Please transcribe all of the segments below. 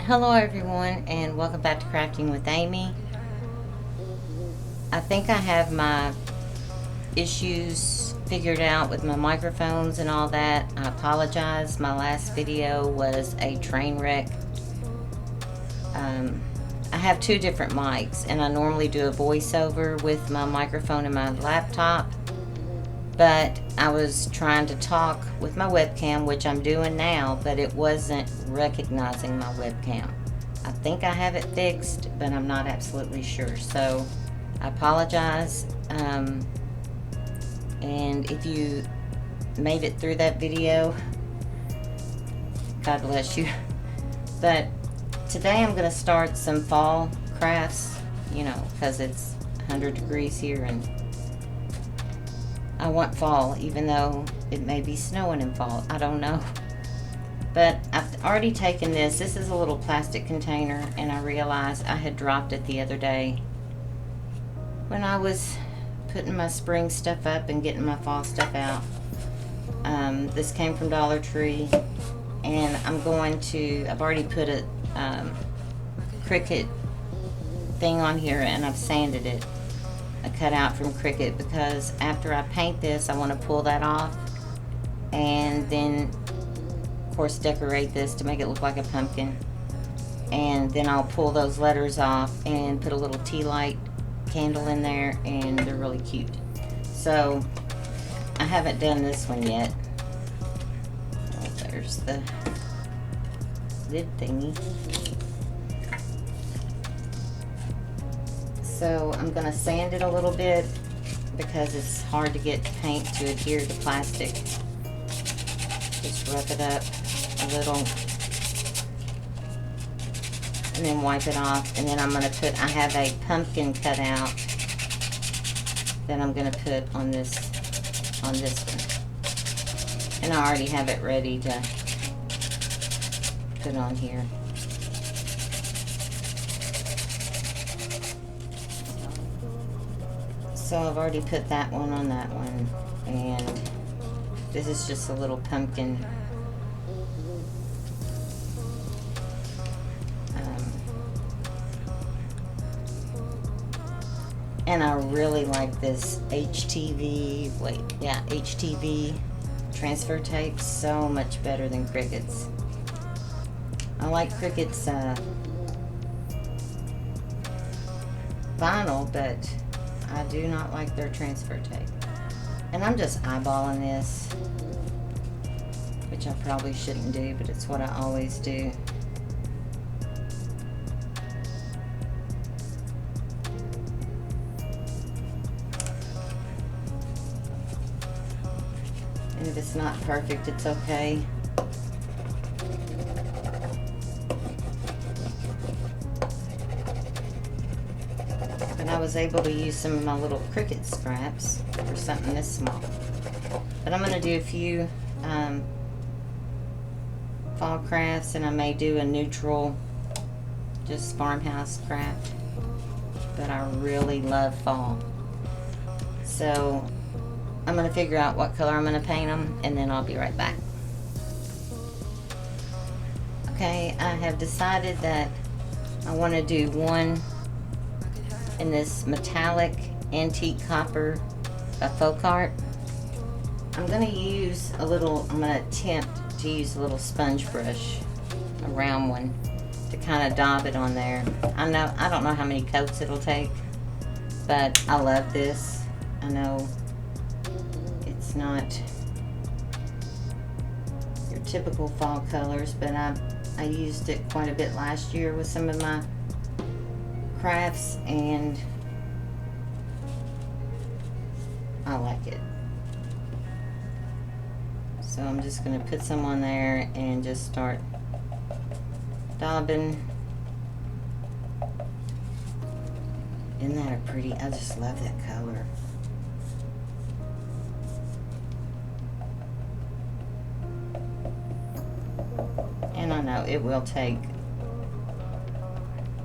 Hello everyone, and welcome back to Crafting with Amy. I think I have my issues figured out with my microphones and all that. I apologize. My last video was a train wreck. I have two different mics, and I normally do a voiceover with my microphone and my laptop, but I was trying to talk with my webcam, which I'm doing now, but it wasn't recognizing my webcam. I think I have it fixed, but I'm not absolutely sure, so I apologize. And if you made it through that video, God bless you. But today I'm going to start some fall crafts, because it's 100 degrees here, and I want fall, even though it may be snowing in fall. I don't know. But I've already taken this. This is a little plastic container, and I realized I had dropped it the other day when I was putting my spring stuff up and getting my fall stuff out. This came from Dollar Tree, and I've already put a Cricut thing on here, and I've sanded it. A cutout from Cricut, because after I paint this, I want to pull that off and then of course decorate this to make it look like a pumpkin, and then I'll pull those letters off and put a little tea light candle in there, and they're really cute. So I haven't done this one yet. Oh, there's the lid thingy. So I'm going to sand it a little bit because it's hard to get paint to adhere to plastic. Just rub it up a little and then wipe it off. And then I have a pumpkin cut out that I'm going to put on this one. And I already have it ready to put on here. So I've already put that one on that one, and this is just a little pumpkin. And I really like this HTV transfer tape so much better than Cricut's. I like Cricut's vinyl, but I do not like their transfer tape. And I'm just eyeballing this, which I probably shouldn't do, but it's what I always do. And if it's not perfect, it's okay. I was able to use some of my little Cricut scraps for something this small. But I'm going to do a few fall crafts, and I may do a neutral, just farmhouse craft. But I really love fall. So I'm going to figure out what color I'm going to paint them, and then I'll be right back. Okay, I have decided that I want to do one in this metallic antique copper faux art. I'm going to attempt to use a little sponge brush, a round one, to kind of daub it on there. I don't know how many coats it'll take, but I love this. I know it's not your typical fall colors, but I used it quite a bit last year with some of my crafts, and I like it. So I'm just going to put some on there and just start daubing. Isn't that a pretty? I just love that color. And I know it will take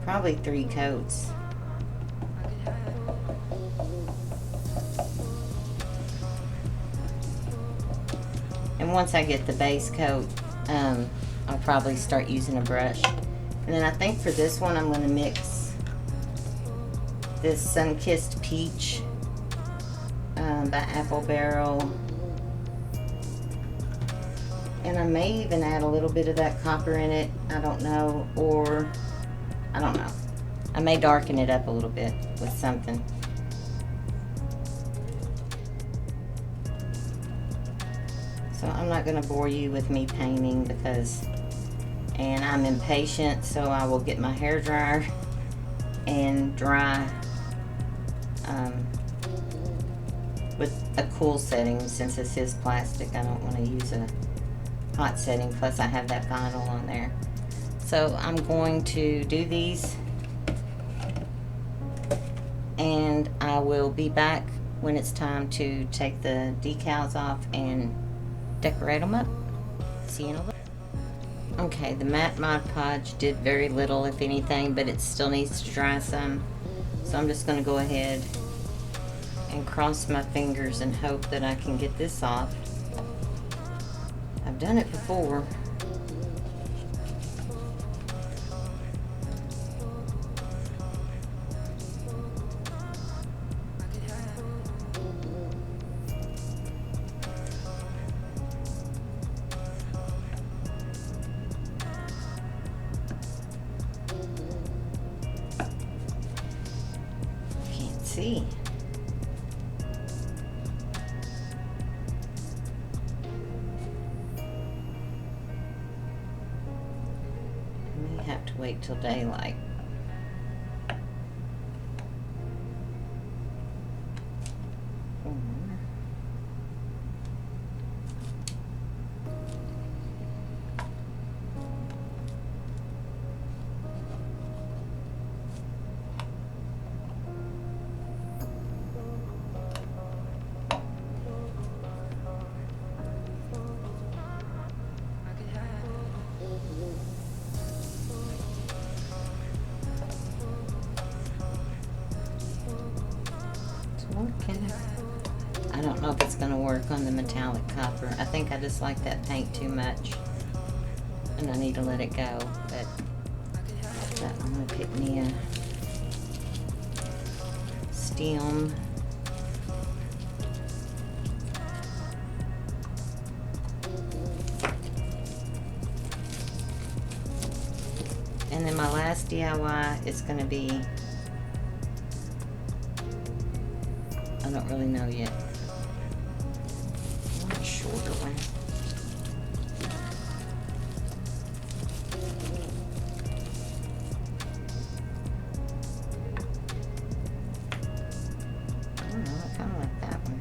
probably 3 coats. And once I get the base coat, I'll probably start using a brush. And then I think for this one, I'm going to mix this Sun-Kissed Peach by Apple Barrel. And I may even add a little bit of that copper in it. I don't know. Or, I don't know. I may darken it up a little bit with something. So I'm not going to bore you with me painting because, and I'm impatient, so I will get my hair dryer and dry with a cool setting. Since this is plastic, I don't want to use a hot setting, plus I have that vinyl on there. So I'm going to do these, and I will be back when it's time to take the decals off and decorate them up. See you in a little. Okay, the matte Mod Podge did very little, if anything, but it still needs to dry some. So I'm just going to go ahead and cross my fingers and hope that I can get this off. I've done it before. Can't see. Have to wait till daylight. I don't know if it's going to work on the metallic copper. I think I just like that paint too much, and I need to let it go. But I'm going to pick me a stem. And then my last DIY is going to be, I don't really know yet. I want a shorter one. I don't know, I kind of like that one.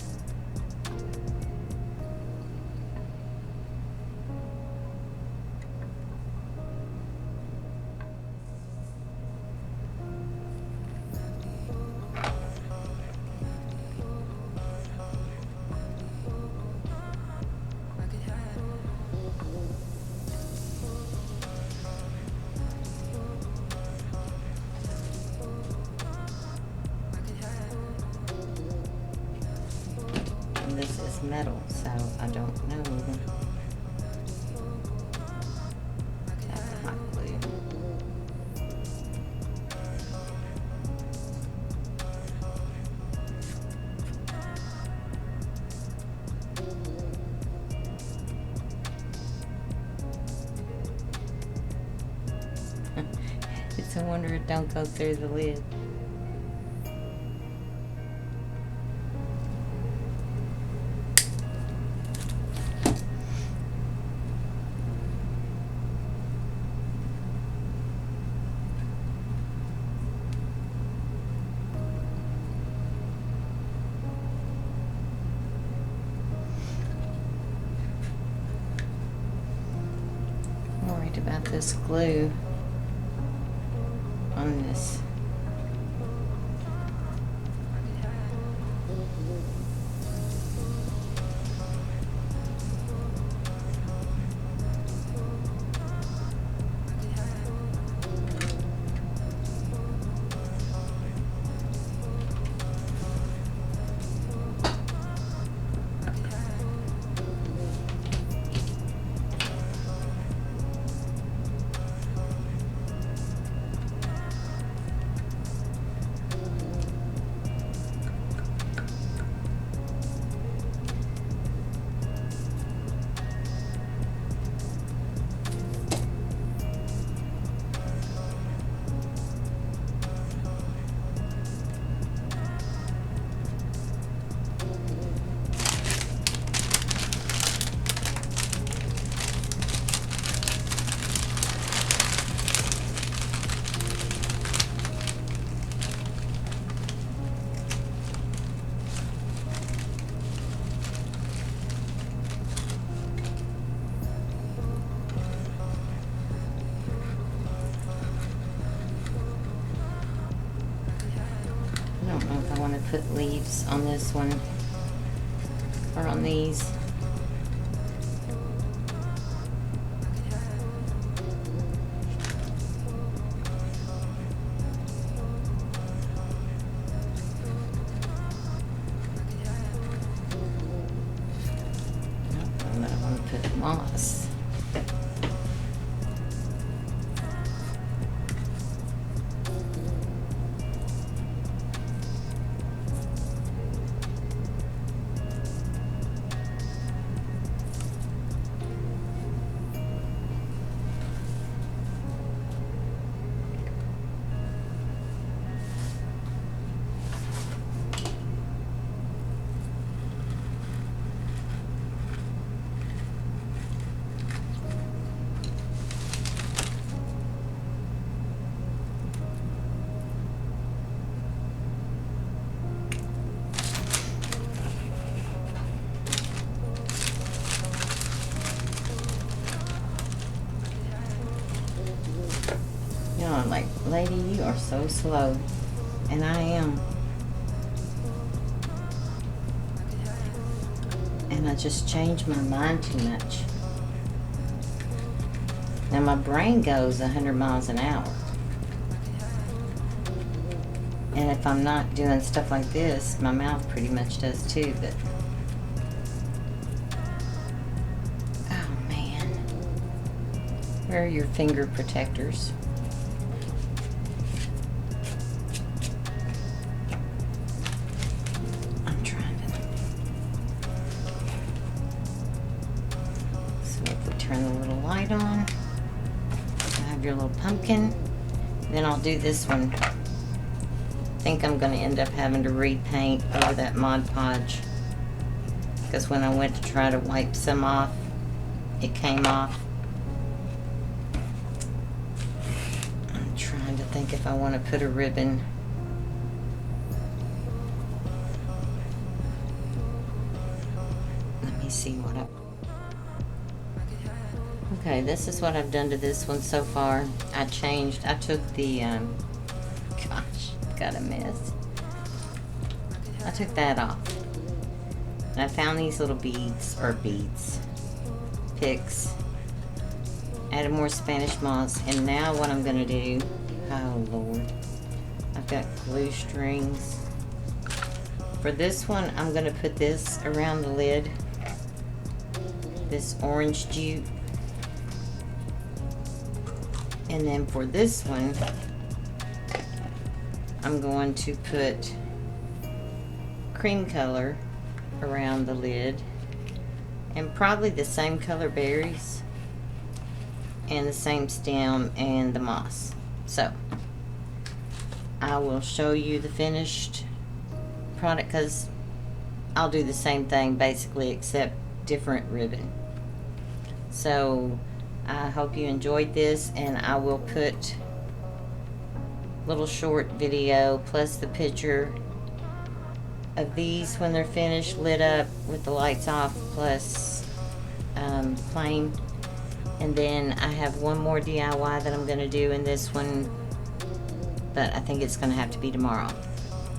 This is metal, so I don't know. That's hot glue. It's a wonder it don't go through the lid. About this glue on this. don't know if I want to put leaves on this one or on these. And I want to put moss. You know, I'm like, lady, you are so slow. And I am. And I just changed my mind too much. Now my brain goes 100 miles an hour. And if I'm not doing stuff like this, my mouth pretty much does too, but... Oh man. Where are your finger protectors? Turn the little light on. I have your little pumpkin. Then I'll do this one. I think I'm going to end up having to repaint over that Mod Podge, because when I went to try to wipe some off, it came off. I'm trying to think if I want to put a ribbon. Let me see what I... Okay, this is what I've done to this one so far. I took the, gosh, got a mess. I took that off. And I found these little picks. Added more Spanish moss. And now what I'm gonna do, oh Lord, I've got glue strings. For this one, I'm gonna put this around the lid. This orange jute. And then for this one, I'm going to put cream color around the lid, and probably the same color berries and the same stem and the moss. So I will show you the finished product, because I'll do the same thing basically except different ribbon. So I hope you enjoyed this, and I will put a little short video plus the picture of these when they're finished, lit up with the lights off, plus plain. And then I have one more DIY that I'm going to do in this one, but I think it's going to have to be tomorrow.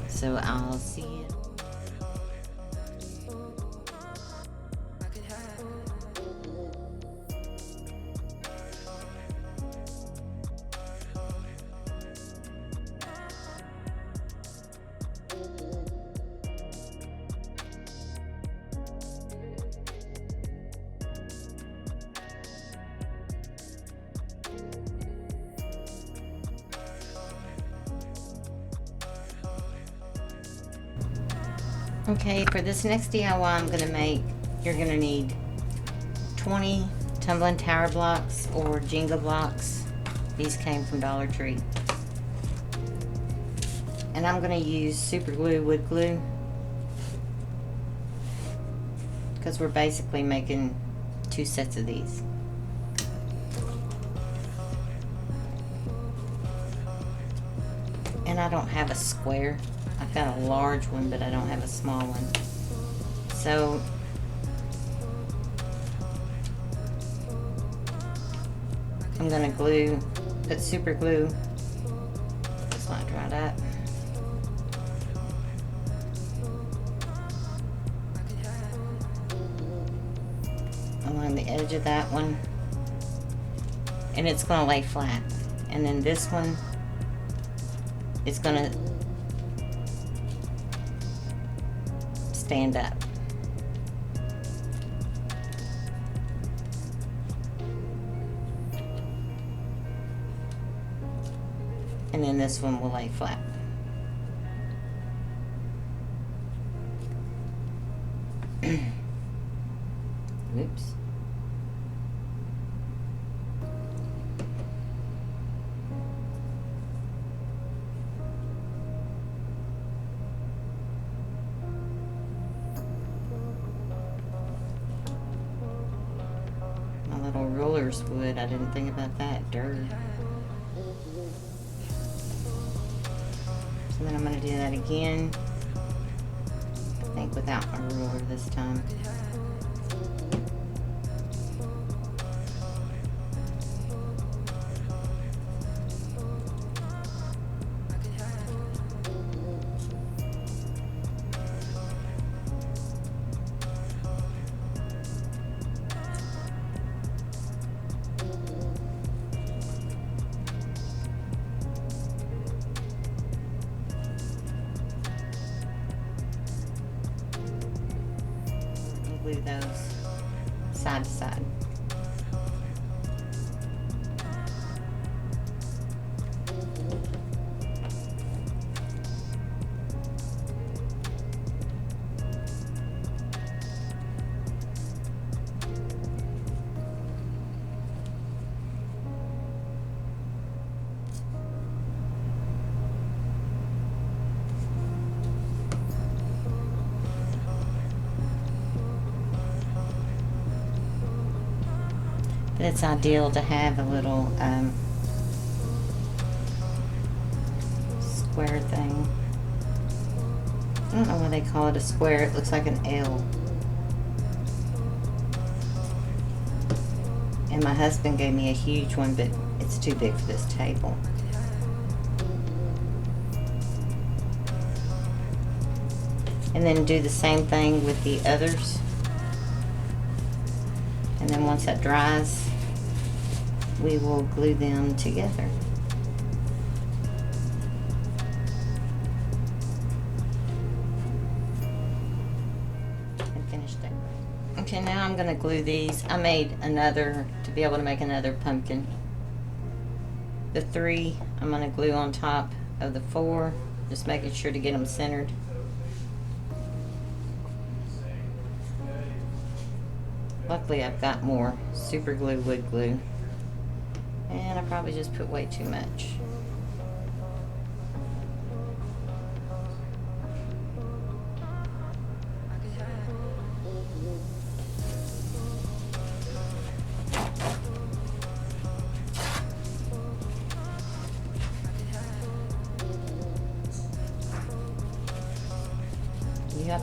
So I'll see you. Okay, for this next DIY I'm going to make, you're going to need 20 tumbling tower blocks or Jenga blocks. These came from Dollar Tree. And I'm going to use super glue, wood glue, because we're basically making 2 sets of these. And I don't have a square. I've got a large one, but I don't have a small one. So I'm gonna put super glue. It's not dried up. edge of that one, and it's going to lay flat. And then this one is going to stand up. And then this one will lay flat. Oops. My little rulers would. I didn't think about that. Dirt. So then I'm going to do that again. I think without my ruler this time. Glue those side to side. But it's ideal to have a little square thing. I don't know why they call it a square. It looks like an L. And my husband gave me a huge one, but it's too big for this table. And then do the same thing with the others. And then once that dries, we will glue them together. And finish that. Okay, now I'm going to glue these. I made another, to be able to make another pumpkin. The 3 I'm going to glue on top of the 4, just making sure to get them centered. Luckily I've got more super glue, wood glue, and I probably just put way too much. Yep.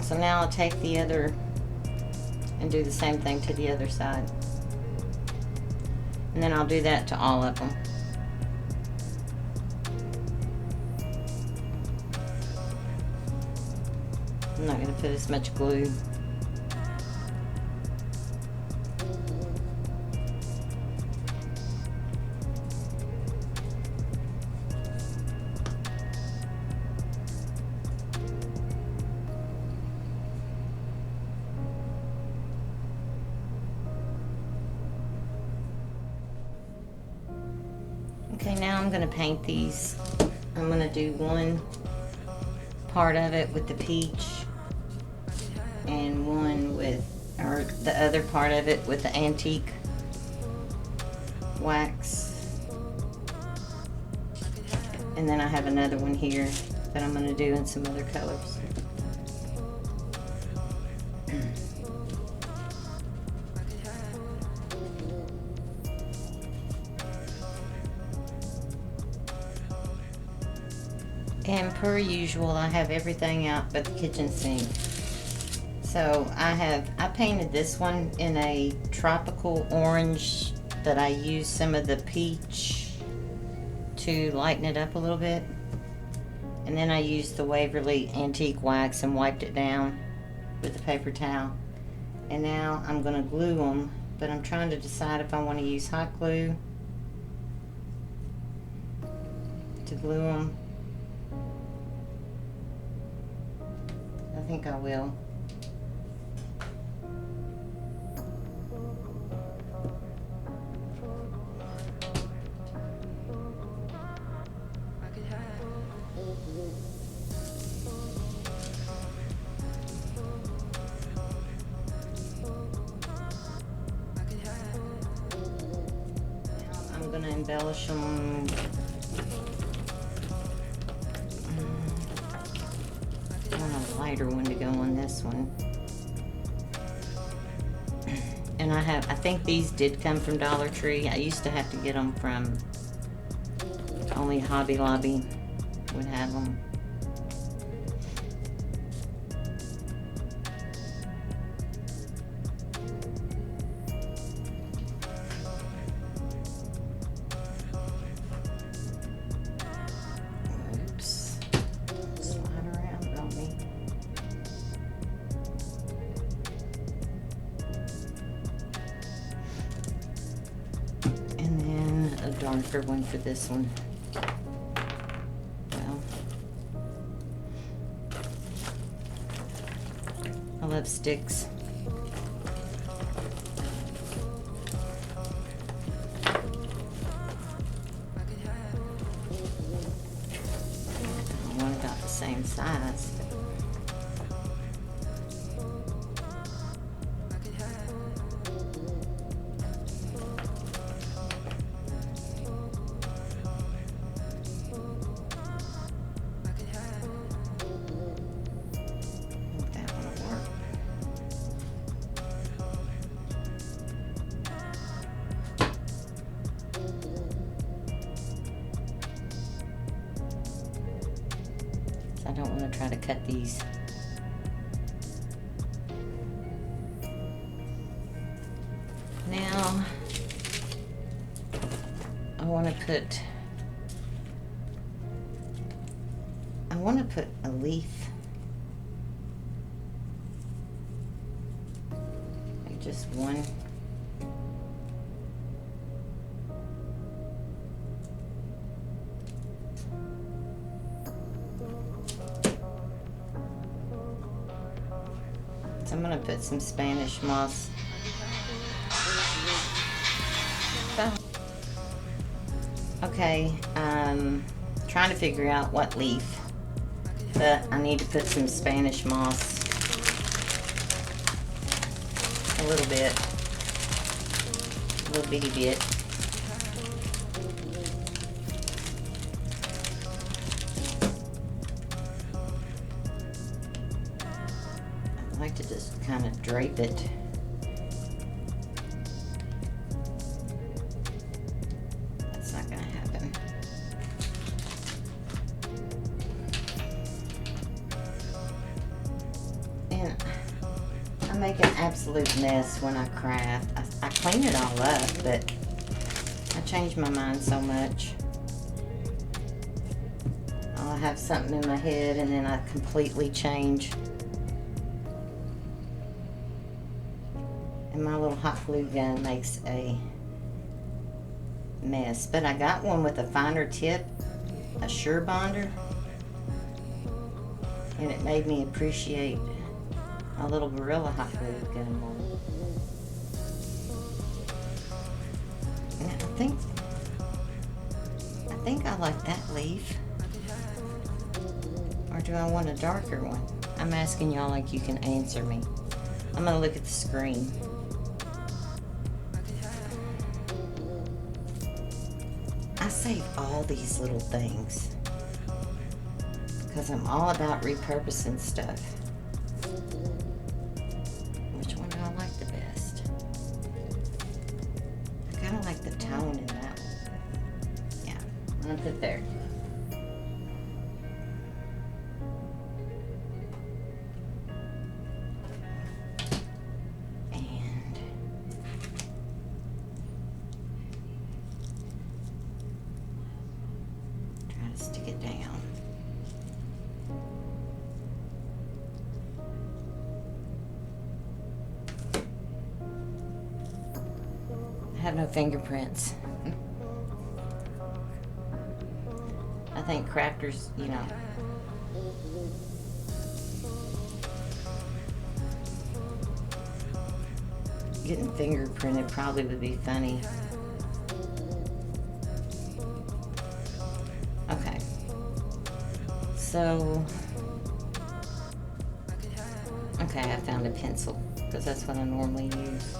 So now I'll take the other and do the same thing to the other side. And then I'll do that to all of them. I'm not going to put as much glue. Okay, now I'm going to paint these. I'm going to do one part of it with the peach and one with, or the other part of it with the antique wax. And then I have another one here that I'm going to do in some other colors. And per usual, I have everything out but the kitchen sink. So I painted this one in a tropical orange but I used some of the peach to lighten it up a little bit. And then I used the Waverly Antique Wax and wiped it down with a paper towel. And now I'm going to glue them, but I'm trying to decide if I want to use hot glue to glue them. I think I will. I'm going to embellish them. I want a lighter one to go on this one. And I think these did come from Dollar Tree. I used to have to get them from only Hobby Lobby would have them. Oops. Slide around on me. And then a darker one for this one. Well, I love sticks. One about the same size. I don't want to try to cut these. Now, I want to put a leaf. Like just one. So I'm going to put some Spanish moss. Okay, trying to figure out what leaf, but I need to put some Spanish moss. A little bit. A little bitty bit. I like to just kind of drape it. That's not going to happen. And I make an absolute mess when I craft. I clean it all up, but I change my mind so much. I'll have something in my head and then I completely change. And my little hot glue gun makes a mess. But I got one with a finer tip, a Sure Bonder, and it made me appreciate my little Gorilla hot glue gun more. And I think I like that leaf. Or do I want a darker one? I'm asking y'all like you can answer me. I'm gonna look at the screen. I save all these little things because I'm all about repurposing stuff. Which one do I like the best? I kind of like the tone in that one. Yeah, I'm gonna put there. have no fingerprints. I think crafters, you know, getting fingerprinted probably would be funny. Okay. So, okay, I found a pencil because that's what I normally use.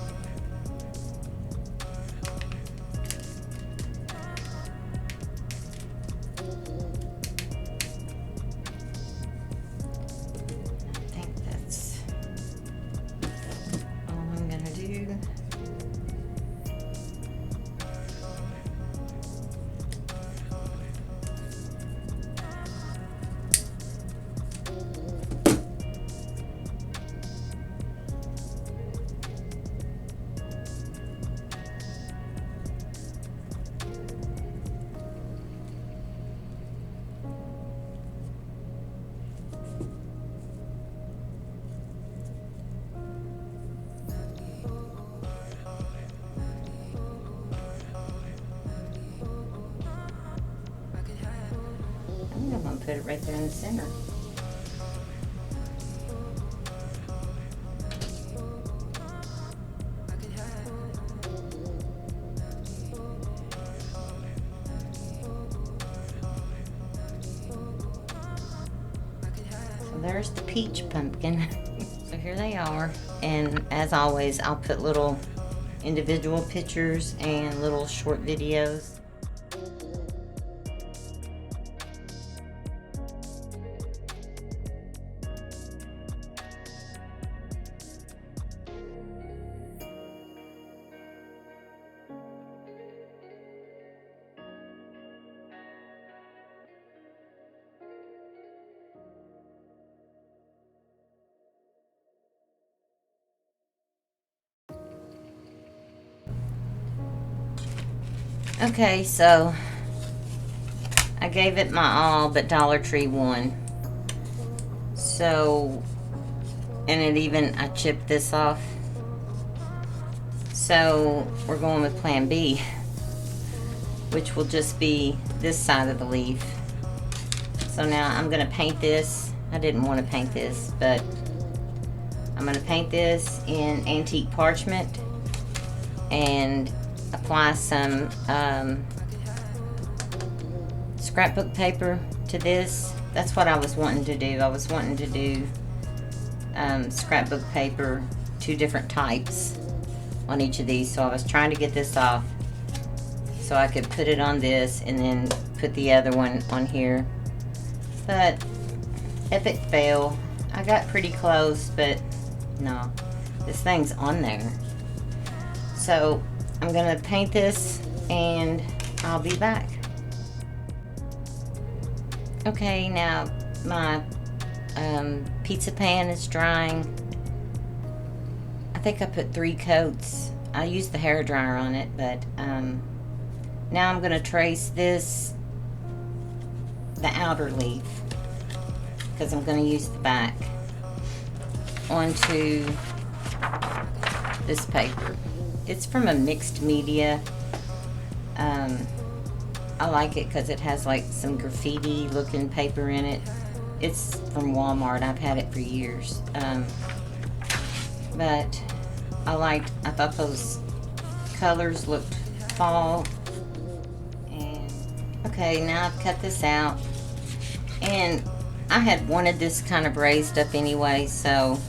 I think that's all I'm gonna do. I'm gonna put it right there in the center. So there's the peach pumpkin. So here they are, and as always, I'll put little individual pictures and little short videos. Okay, so I gave it my all, but Dollar Tree won. So, and I chipped this off. So we're going with Plan B, which will just be this side of the leaf. So now I'm gonna paint this. I didn't want to paint this, but I'm gonna paint this in antique parchment and apply some scrapbook paper to this. That's what I was wanting to do. I was wanting to do scrapbook paper, 2 different types on each of these. So I was trying to get this off so I could put it on this and then put the other one on here. But epic fail. I got pretty close, but no, this thing's on there. So I'm gonna paint this and I'll be back. Okay, now my pizza pan is drying. I think I put 3 coats. I used the hair dryer on it, but now I'm gonna trace this, the outer leaf, because I'm gonna use the back, onto this paper. It's from a mixed media. I like it because it has like some graffiti looking paper in it. It's from Walmart. I've had it for years. But I thought those colors looked fall. And okay, now I've cut this out. And I had wanted this kind of raised up anyway, so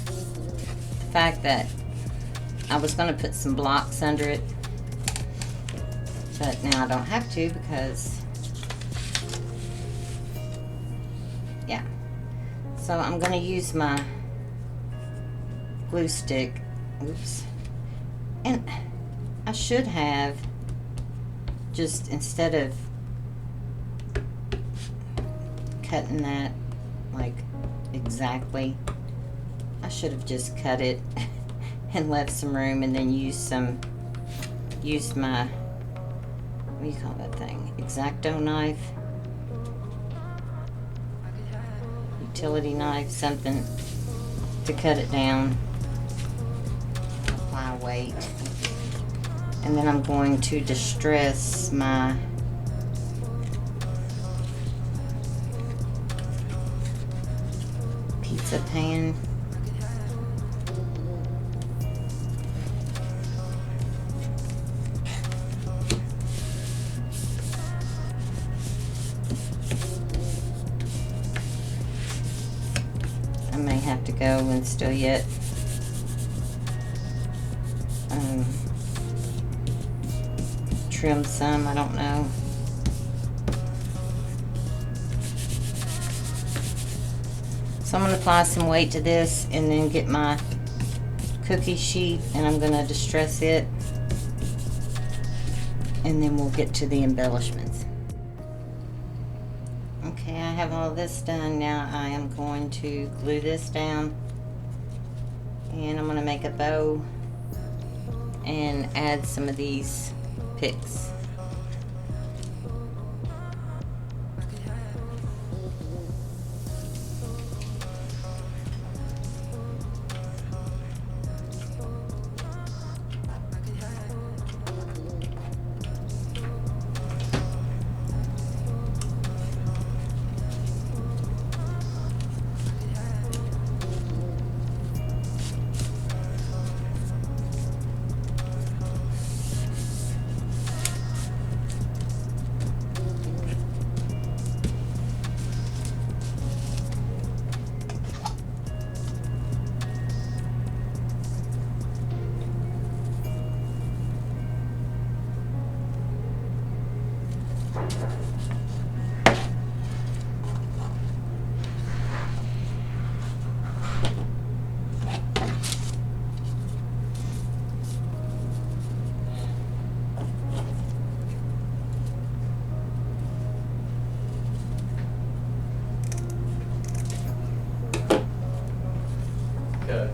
the fact that I was going to put some blocks under it, but now I don't have to because, yeah. So I'm going to use my glue stick. Oops. And I should have just, instead of cutting that like exactly, I should have just cut it and left some room and then used my, what do you call that thing? X-Acto knife? Utility knife, something to cut it down. Apply weight. And then I'm going to distress my pizza pan. I may have to go and still yet trim some, I don't know. So I'm going to apply some weight to this and then get my cookie sheet and I'm going to distress it, and then we'll get to the embellishments. Okay, I have all this done. Now I am going to glue this down, and I'm going to make a bow and add some of these picks. Okay.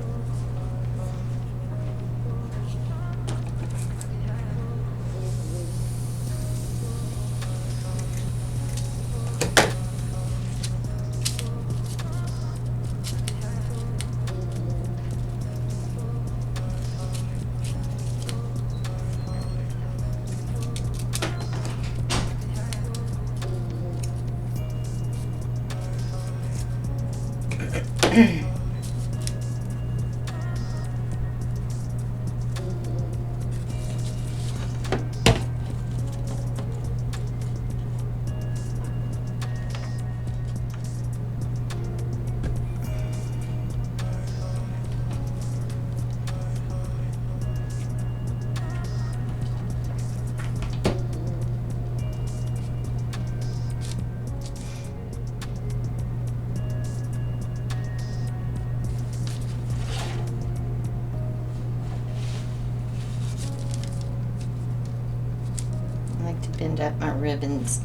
I like to bend up my ribbons.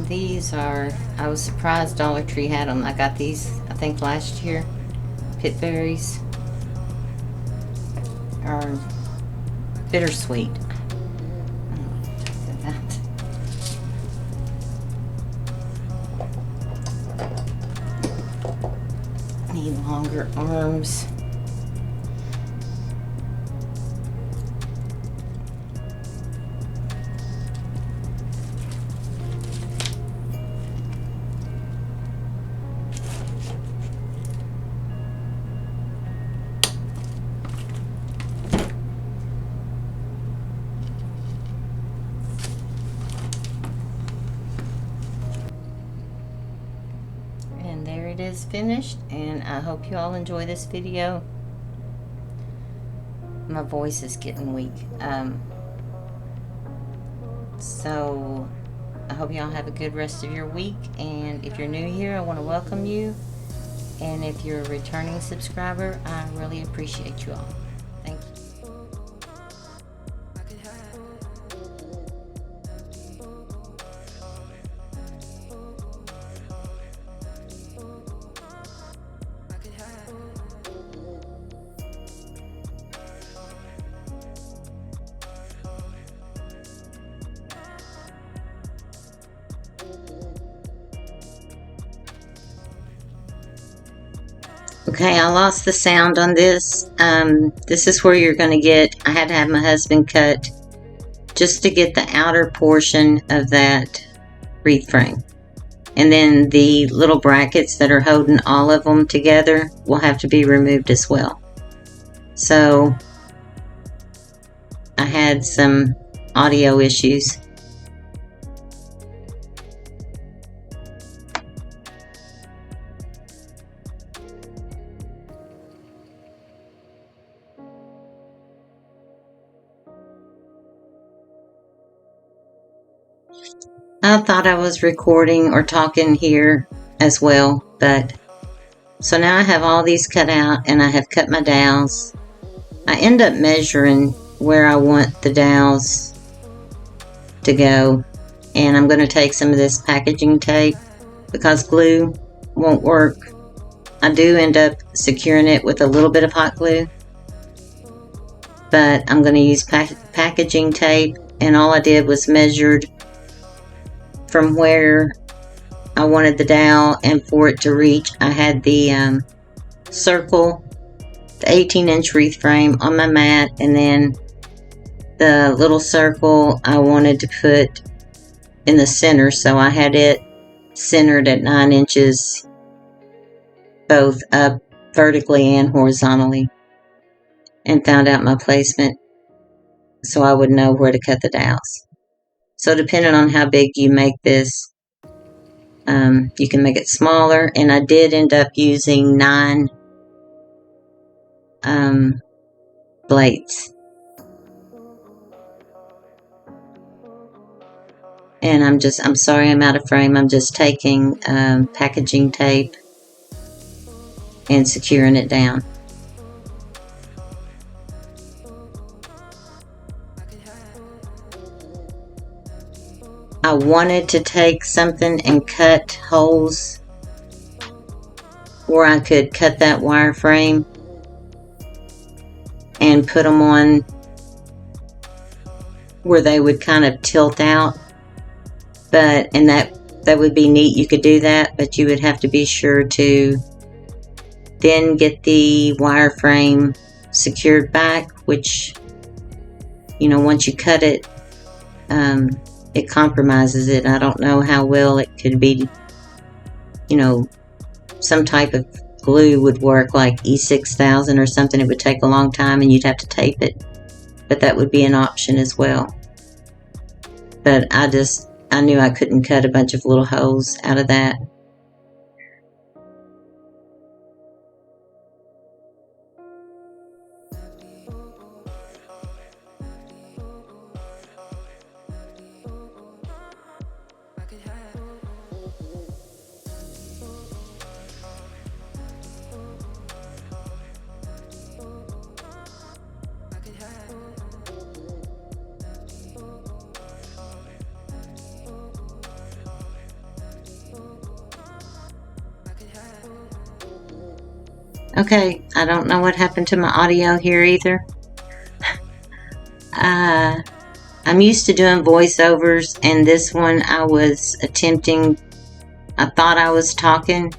These are, I was surprised Dollar Tree had them. I got these, I think, last year. Pit berries are bittersweet. I don't know what to say that. Need longer arms. And there it is finished, and I hope you all enjoy this video. My voice is getting weak. So I hope y'all have a good rest of your week, and if you're new here, I want to welcome you, and if you're a returning subscriber, I really appreciate you all. Thank you. Okay, I lost the sound on this. This is where you're going to get, I had to have my husband cut just to get the outer portion of that wreath frame. And then the little brackets that are holding all of them together will have to be removed as well. So I had some audio issues. I thought I was recording or talking here as well, but so now I have all these cut out and I have cut my dowels. I end up measuring where I want the dowels to go, and I'm going to take some of this packaging tape because glue won't work. I do end up securing it with a little bit of hot glue, but I'm going to use packaging tape, and all I did was measured from where I wanted the dowel and for it to reach. I had the circle, the 18-inch wreath frame on my mat, and then the little circle I wanted to put in the center, so I had it centered at 9 inches both up vertically and horizontally, and found out my placement so I would know where to cut the dowels. So depending on how big you make this, you can make it smaller, and I did end up using 9 blades. And I'm sorry I'm out of frame. I'm just taking packaging tape and securing it down. I wanted to take something and cut holes where I could cut that wireframe and put them on where they would kind of tilt out. And that would be neat. You could do that, but you would have to be sure to then get the wireframe secured back, which, once you cut it, it compromises it. I don't know how well it could be, some type of glue would work, like E6000 or something. It would take a long time and you'd have to tape it, but that would be an option as well. But I knew I couldn't cut a bunch of little holes out of that. Okay, I don't know what happened to my audio here either. I'm used to doing voiceovers, and this one I thought I was talking,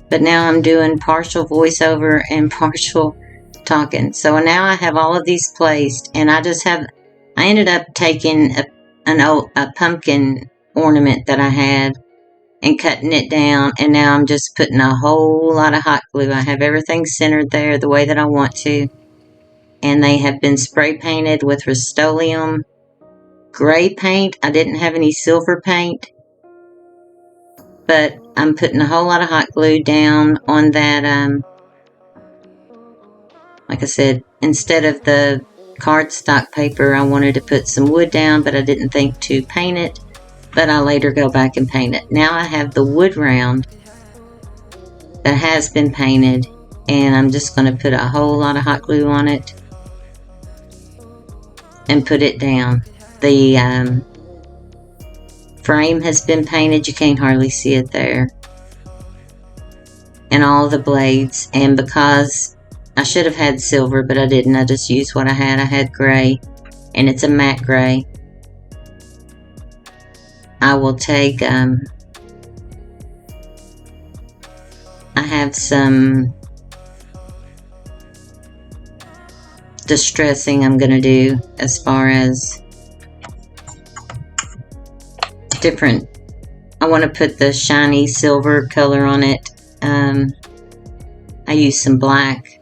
but now I'm doing partial voiceover and partial talking. So now I have all of these placed, and I ended up taking a pumpkin ornament that I had and cutting it down, and now I'm just putting a whole lot of hot glue. I have everything centered there the way that I want to, and they have been spray painted with Rust-Oleum gray paint. I didn't have any silver paint, but I'm putting a whole lot of hot glue down on that. Like I said, instead of the cardstock paper, I wanted to put some wood down, but I didn't think to paint it. But I later go back and paint it. Now I have the wood round that has been painted, and I'm just going to put a whole lot of hot glue on it and put it down. The frame has been painted. You can't hardly see it there. And all the blades. And because I should have had silver, but I didn't. I just used what I had. I had gray, and it's a matte gray. I will take, I I have some distressing I'm going to do as far as different. I want to put the shiny silver color on it. I used some black,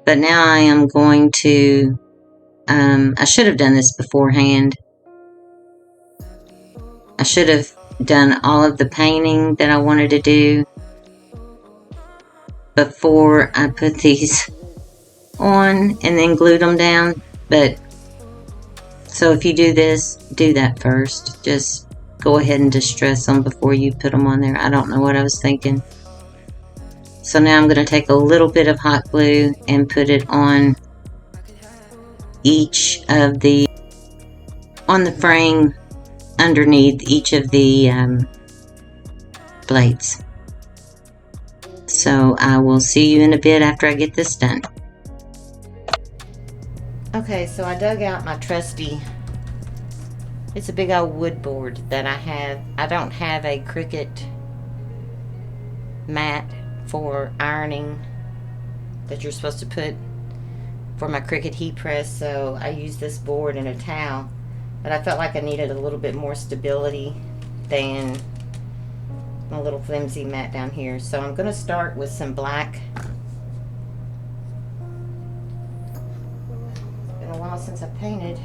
but now I am going to, I should have done this beforehand. I should have done all of the painting that I wanted to do before I put these on and then glued them down. But so if you do this, do that first. Just go ahead and distress them before you put them on there. I don't know what I was thinking. So now I'm going to take a little bit of hot glue and put it on each of the, on the frame underneath each of the blades. So I will see you in a bit after I get this done. Okay, so I dug out my trusty, it's a big old wood board that I have. I don't have a Cricut mat for ironing that you're supposed to put for my Cricut heat press, so I use this board and a towel, but I felt like I needed a little bit more stability than my little flimsy mat down here. So I'm going to start with some black. It's been a while since I painted.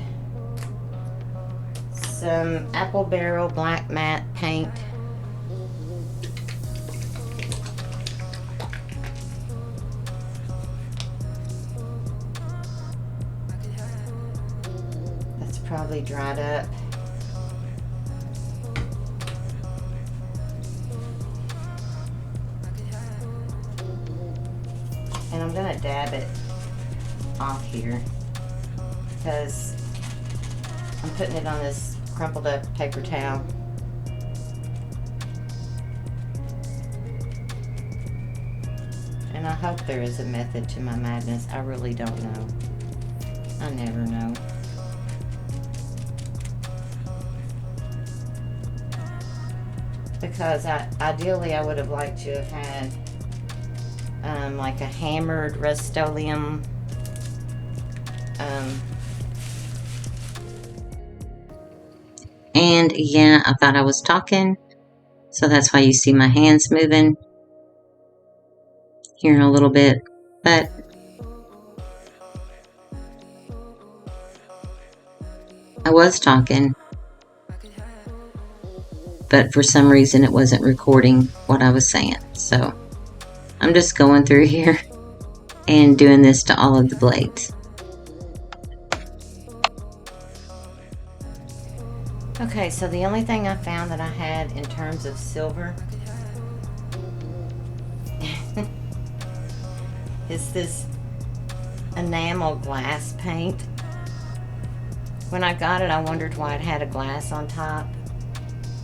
Some Apple Barrel black matte paint. That's probably dried up. And I'm going to dab it off here because I'm putting it on this crumpled up paper towel. And I hope there is a method to my madness. I really don't know. I never know. Because ideally I would have liked to have had like a hammered Rust-Oleum and yeah, I thought I was talking, so that's why you see my hands moving here in a little bit, but I was talking, but for some reason it wasn't recording what I was saying. So I'm just going through here and doing this to all of the blades. Okay, so the only thing I found that I had in terms of silver is this enamel glass paint. When I got it, I wondered why it had a glass on top,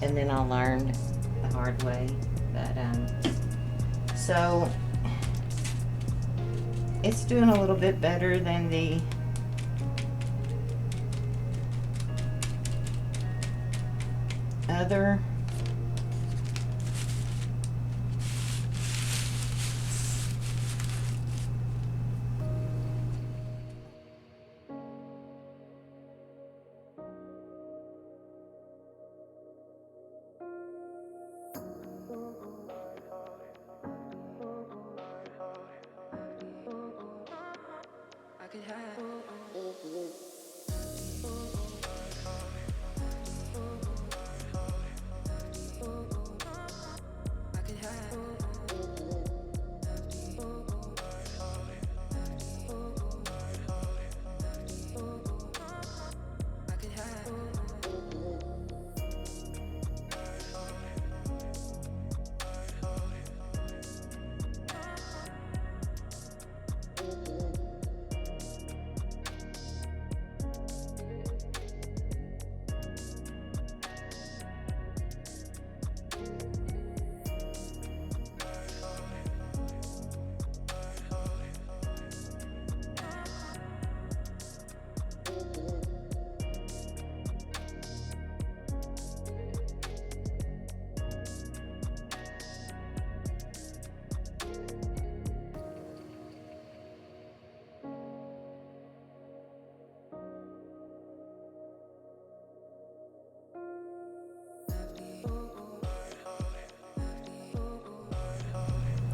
and then I learned the hard way. But so it's doing a little bit better than the other.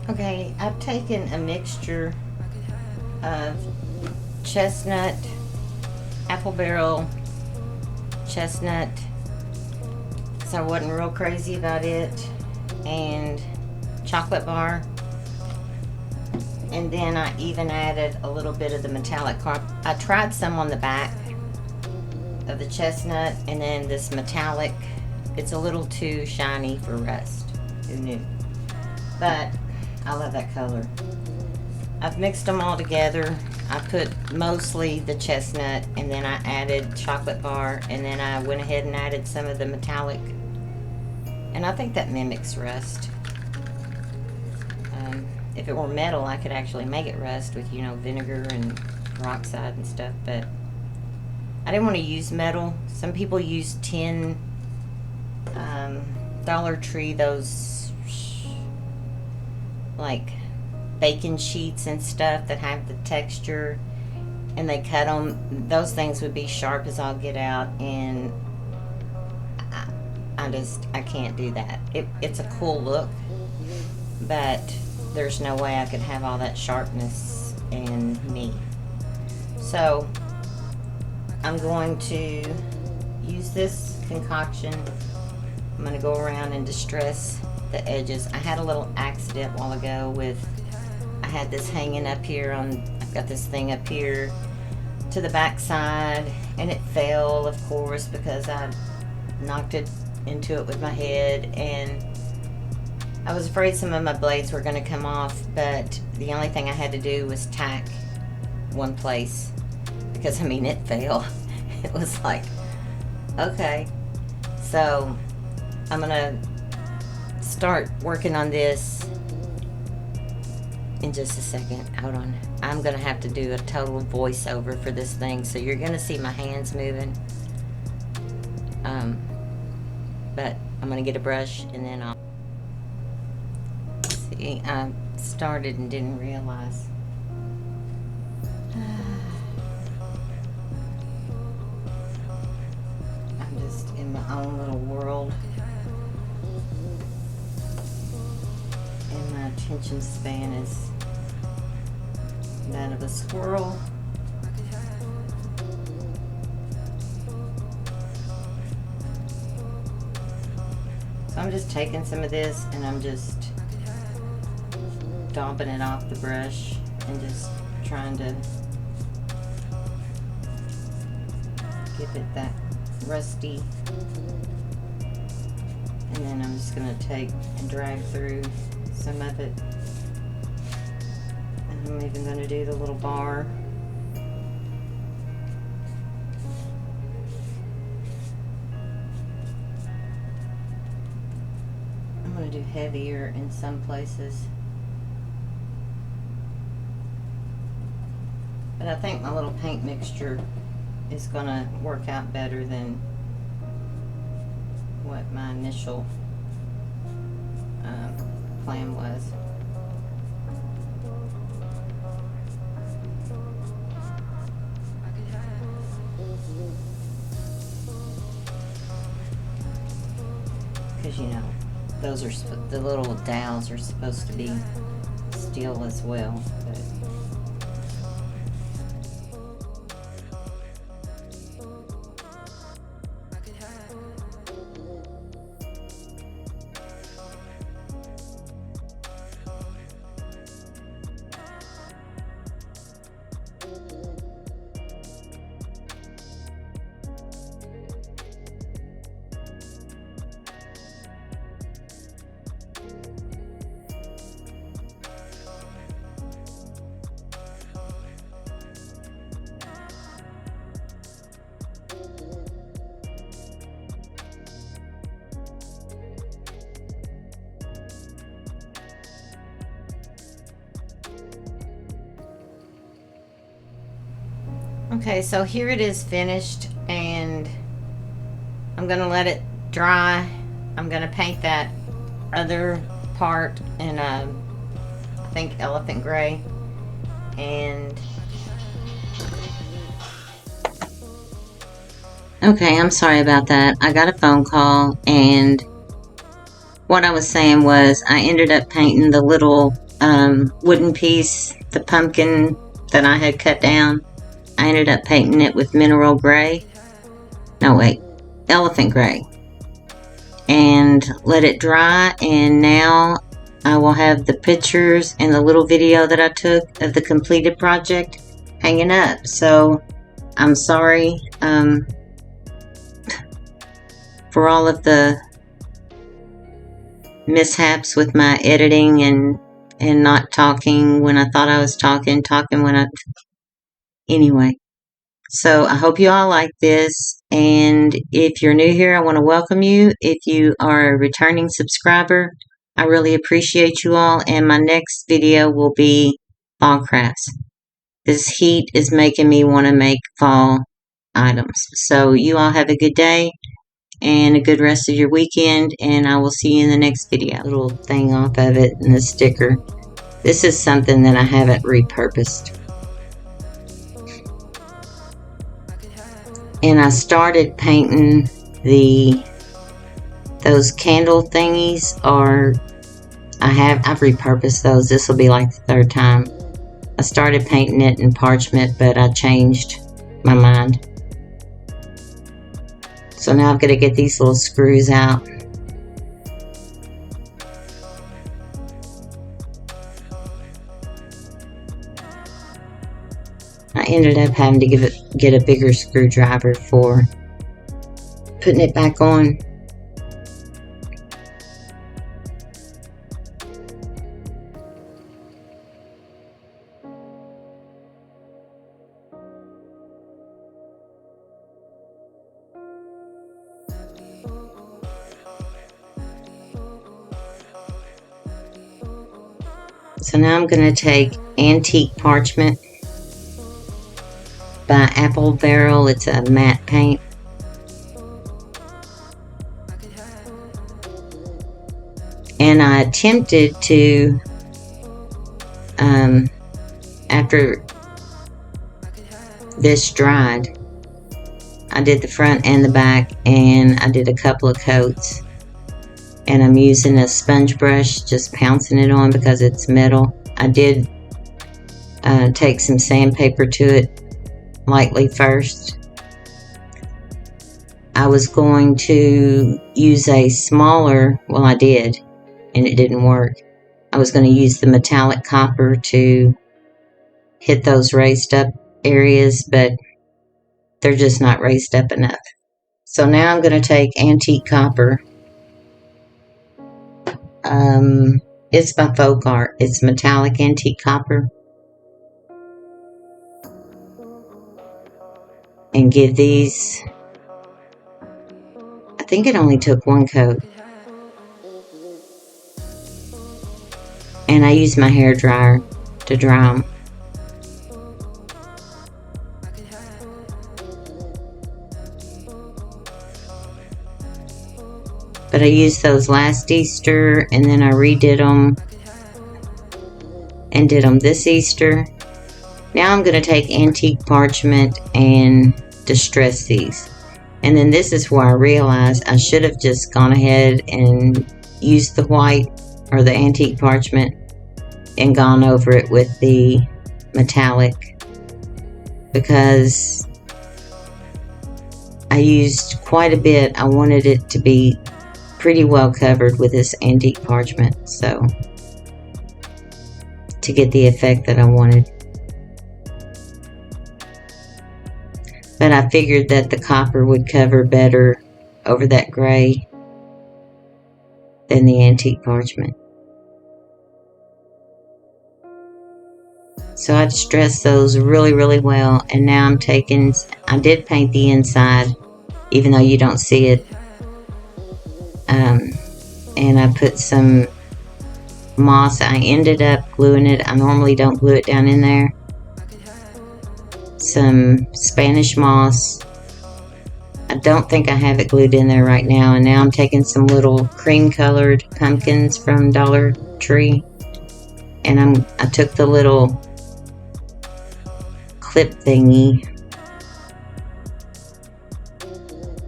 Okay, I've taken a mixture of chestnut, apple barrel chestnut, so I wasn't real crazy about it, and chocolate bar, and then I even added a little bit of the metallic carb. I tried some on the back of the chestnut, and then this metallic, it's a little too shiny for rust. Who knew? But I love that color. I've mixed them all together. I put mostly the chestnut, and then I added chocolate bar, and then I went ahead and added some of the metallic, and I think that mimics rust. If it were metal, I could actually make it rust with, you know, vinegar and peroxide and stuff, but I didn't want to use metal. Some people use tin, Dollar Tree, those like bacon sheets and stuff that have the texture, and they cut them. Those things would be sharp as all get out, and I can't do that. It's a cool look, but there's no way I could have all that sharpness in me. So I'm going to use this concoction. I'm going to go around and distress the edges. I had a little accident a while ago with, I had this hanging up here on, I've got this thing up here to the back side, and it fell, of course, because I knocked it into it with my head, and I was afraid some of my blades were going to come off, but the only thing I had to do was tack one place, because I mean, it fell. It was like, okay. So I'm gonna start working on this in just a second. Hold on. I'm gonna have to do a total voiceover for this thing, so you're gonna see my hands moving. But I'm gonna get a brush, and then I'll see. I started and didn't realize. I'm just in my own little world, and my attention span is that of a squirrel. So I'm just taking some of this, and I'm just daubing it off the brush and just trying to give it that rusty, and then I'm just going to take and drag through some of it, and I'm even going to do the little bar. I'm going to do heavier in some places, but I think my little paint mixture is going to work out better than what my initial plan was. Because, you know, those are the little dowels are supposed to be steel as well. But okay, so here it is finished, and I'm gonna let it dry. I'm gonna paint that other part in I think elephant gray, and okay, I'm sorry about that. I got a phone call, and what I was saying was I ended up painting the little wooden piece, the pumpkin that I had cut down. I ended up painting it with mineral gray. No, wait, elephant gray. And let it dry, and now I will have the pictures and the little video that I took of the completed project hanging up. So I'm sorry for all of the mishaps with my editing and not talking when I thought I was talking when I... Anyway, so I hope you all like this, and if you're new here, I want to welcome you. If you are a returning subscriber, I really appreciate you all, and my next video will be fall crafts. This heat is making me want to make fall items. So you all have a good day and a good rest of your weekend, and I will see you in the next video. Little thing off of it and the sticker. This is something that I haven't repurposed. And I started painting those candle thingies, or I've repurposed those. This will be like the third time. I started painting it in parchment, but I changed my mind. So now I've got to get these little screws out. I ended up having to get a bigger screwdriver for putting it back on. So now I'm going to take antique parchment by Apple Barrel. It's a matte paint. And I attempted to, after this dried, I did the front and the back, and I did a couple of coats. And I'm using a sponge brush, just pouncing it on because it's metal. I did take some sandpaper to it lightly first. I was going to use a smaller, well, I did, and it didn't work. I was going to use the metallic copper to hit those raised up areas, but they're just not raised up enough. So now I'm going to take antique copper. It's by Folk Art. It's metallic antique copper. And give these, I think it only took one coat. And I use my hair dryer to dry them. But I used those last Easter, and then I redid them and did them this Easter. Now I'm going to take antique parchment and distress these. And then this is where I realized I should have just gone ahead and used the white or the antique parchment and gone over it with the metallic, because I used quite a bit. I wanted it to be pretty well covered with this antique parchment, so to get the effect that I wanted. But I figured that the copper would cover better over that gray than the antique parchment. So I distressed those really, really well, and now I'm taking, I did paint the inside, even though you don't see it. And I put some moss. I ended up gluing it. I normally don't glue it down in there. Some Spanish moss. I don't think I have it glued in there right now. And now I'm taking some little cream colored pumpkins from Dollar Tree. And I took the little clip thingy,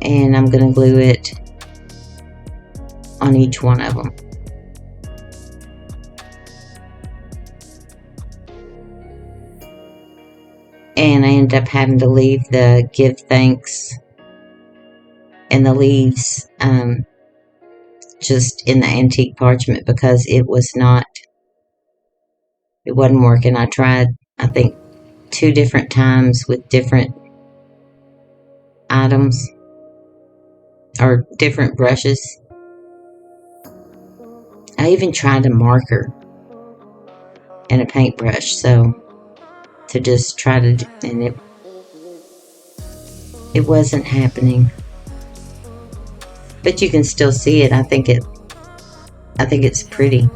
and I'm going to glue it on each one of them. And I ended up having to leave the give thanks and the leaves just in the antique parchment because it wasn't working. I tried, I think, 2 different times with different items or different brushes. I even tried a marker and a paintbrush, so to just try to, and it wasn't happening. But you can still see it. I think it's pretty.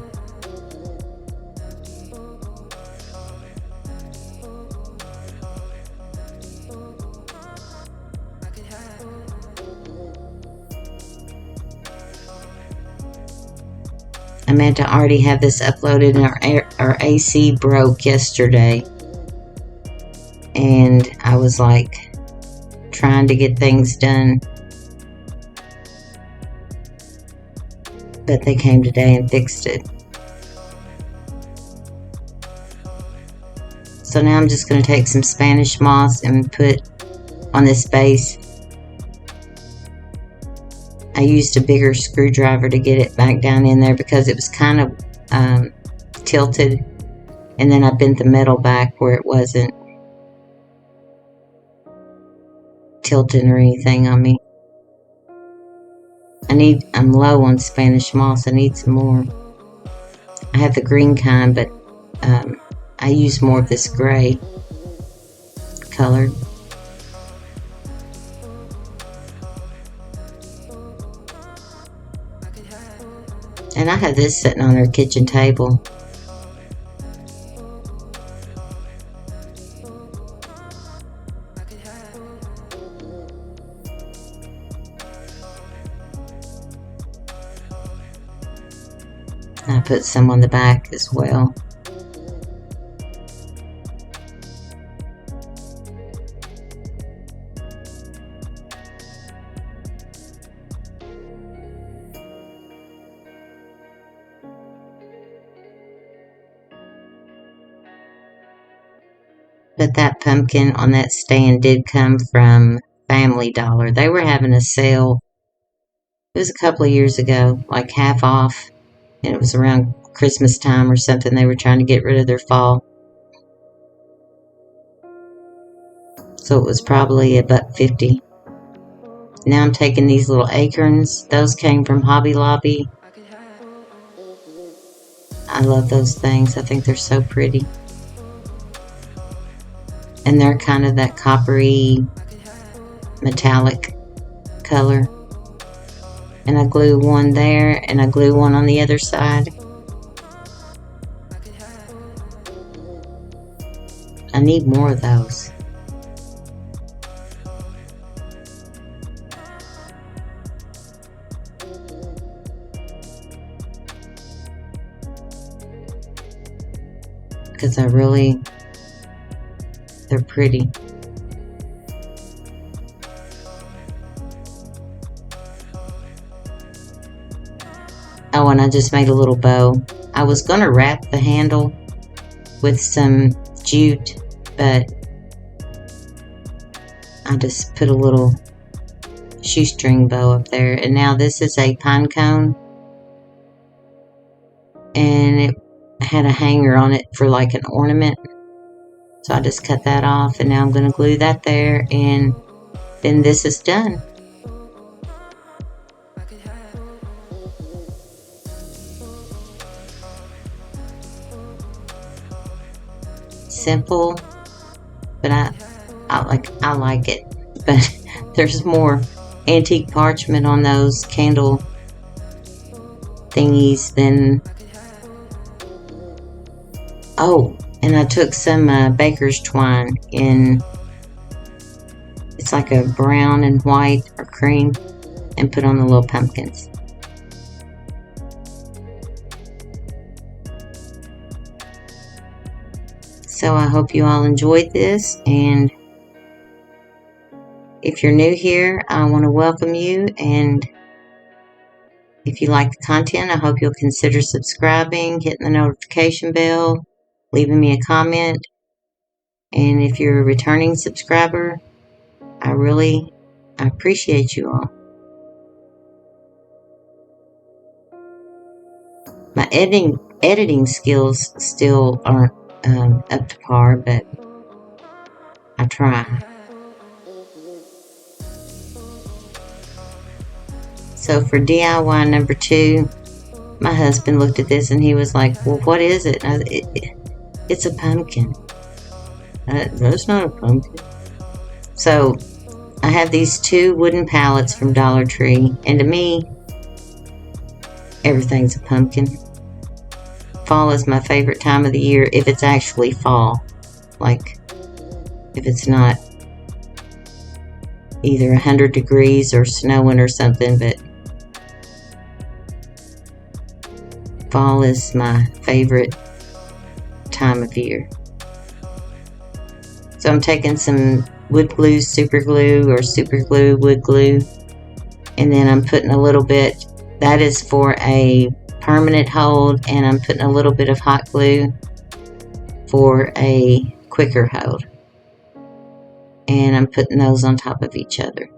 I meant to already have this uploaded, and our AC broke yesterday. And I was like trying to get things done. But they came today and fixed it. So now I'm just going to take some Spanish moss and put on this base. I used a bigger screwdriver to get it back down in there because it was kind of tilted, and then I bent the metal back where it wasn't tilting or anything on me. I'm low on Spanish moss. I need some more. I have the green kind, but I use more of this gray color. And I have this sitting on our kitchen table. I put some on the back as well. But that pumpkin on that stand did come from Family Dollar. They were having a sale. It was a couple of years ago, like half off. And it was around Christmas time or something. They were trying to get rid of their fall. So it was probably $1.50. Now I'm taking these little acorns. Those came from Hobby Lobby. I love those things. I think they're so pretty. And they're kind of that coppery, metallic color. And I glue one there, and I glue one on the other side. I need more of those. Because they're pretty. Oh, and I just made a little bow. I was going to wrap the handle with some jute, but I just put a little shoestring bow up there. And now this is a pine cone, and it had a hanger on it for like an ornament. So I just cut that off, and now I'm going to glue that there, and then this is done. Simple, but I like it. But there's more antique parchment on those candle thingies than. Oh, and I took some baker's twine in. It's like a brown and white or cream, and put on the little pumpkins. So I hope you all enjoyed this, and if you're new here, I want to welcome you, and If you like the content, I hope you'll consider subscribing, hitting the notification bell, leaving me a comment. And if you're a returning subscriber, I appreciate you all. My editing skills still aren't up to par, but I try. So for DIY number 2, my husband looked at this and he was like, well, what is it? It's a pumpkin. That's not a pumpkin. So I have these 2 wooden pallets from Dollar Tree, and to me, everything's a pumpkin. Fall is my favorite time of the year if it's actually fall. Like, if it's not either 100 degrees or snowing or something, but fall is my favorite time of year. So I'm taking some wood glue, super glue, or super glue, wood glue, and then I'm putting a little bit, that is for a permanent hold, and I'm putting a little bit of hot glue for a quicker hold. And I'm putting those on top of each other.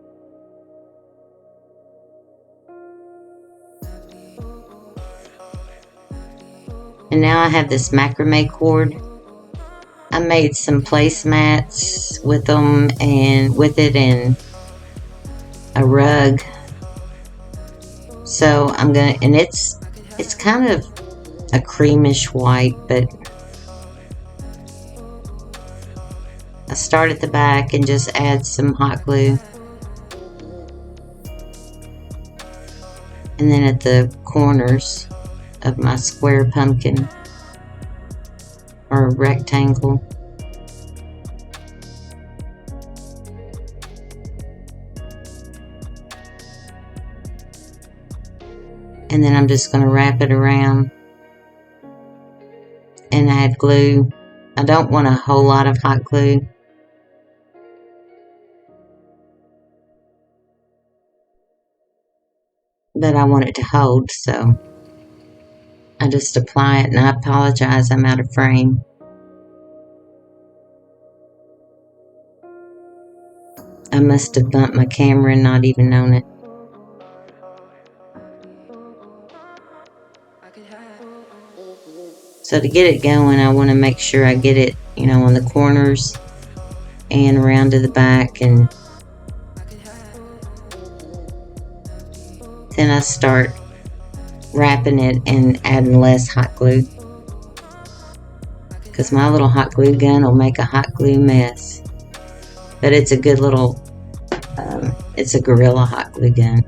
And now I have this macrame cord. I made some placemats with them and with it and a rug. So I'm gonna, and it's kind of a creamish white, but I start at the back and just add some hot glue. And then at the corners of my square pumpkin or rectangle. And then I'm just going to wrap it around and add glue. I don't want a whole lot of hot glue. But I want it to hold, so I just apply it, and I apologize, I'm out of frame. I must have bumped my camera and not even known it. So to get it going, I want to make sure I get it, on the corners and around to the back, and then I start wrapping it and adding less hot glue, because my little hot glue gun will make a hot glue mess. But it's a good little, it's a Gorilla hot glue gun.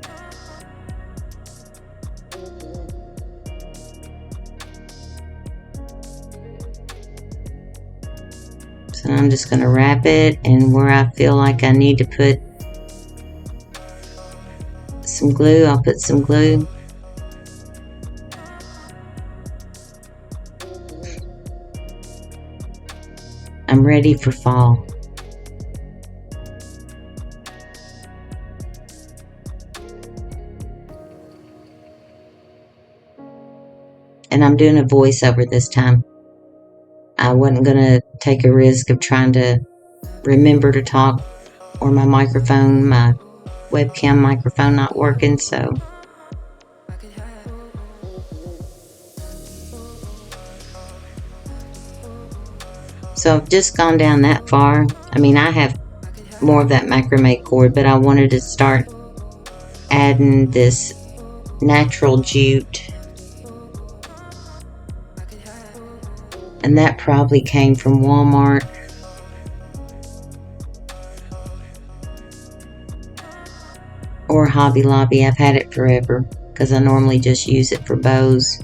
So I'm just going to wrap it, and where I feel like I need to put some glue, I'll put some glue. I'm ready for fall. And I'm doing a voiceover this time. I wasn't going to take a risk of trying to remember to talk, or my webcam microphone not working, so I've just gone down that far. I mean, I have more of that macrame cord, but I wanted to start adding this natural jute, and that probably came from Walmart. Or Hobby Lobby. I've had it forever, because I normally just use it for bows.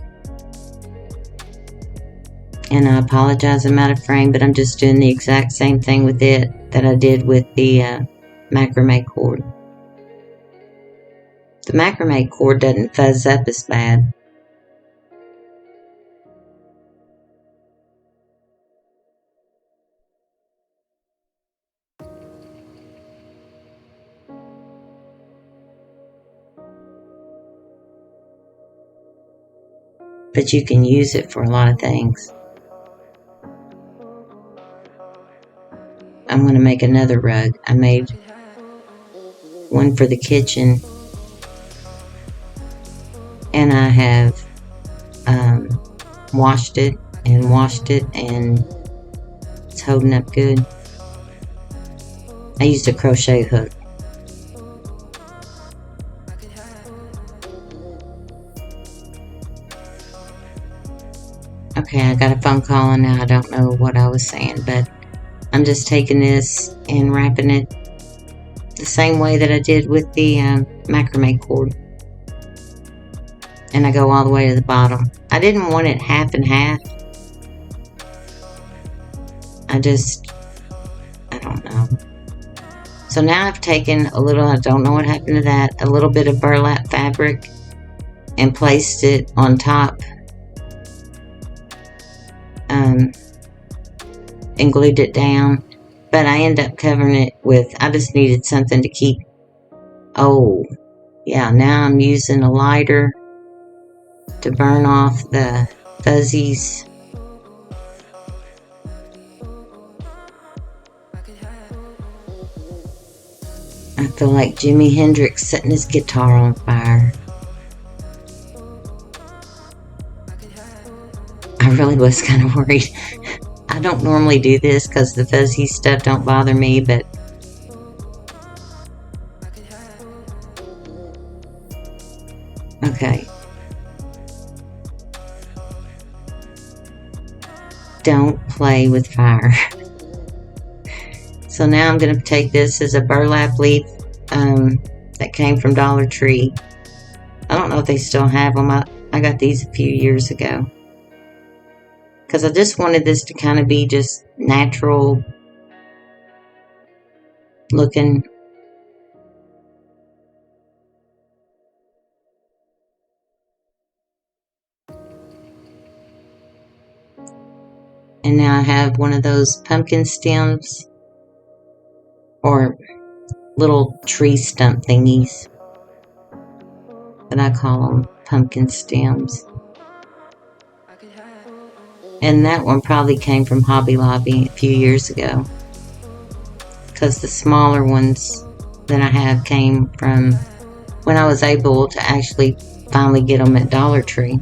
And I apologize, I'm out of frame, but I'm just doing the exact same thing with it that I did with the macrame cord. The macrame cord doesn't fuzz up as bad. but you can use it for a lot of things. I'm going to make another rug. I made one for the kitchen, and I have washed it, and it's holding up good. I used a crochet hook. Okay, I got a phone call and now I don't know what I was saying, but I'm just taking this and wrapping it the same way that I did with the macrame cord. And I go all the way to the bottom. I didn't want it half and half. I don't know. So now I've taken a little, I don't know what happened to that, a little bit of burlap fabric and placed it on top and glued it down. But I end up covering it with, I just needed something to keep, oh yeah, now I'm using a lighter to burn off the fuzzies. I feel like Jimi Hendrix setting his guitar on fire. I really was kind of worried. I don't normally do this because the fuzzy stuff don't bother me, but okay. Don't play with fire. So now I'm going to take this as a burlap leaf that came from Dollar Tree. I don't know if they still have them. I got these a few years ago. Because I just wanted this to kind of be just natural looking. And now I have one of those pumpkin stems or little tree stump thingies, but I call them pumpkin stems. And that one probably came from Hobby Lobby a few years ago, because the smaller ones that I have came from when I was able to actually finally get them at Dollar Tree.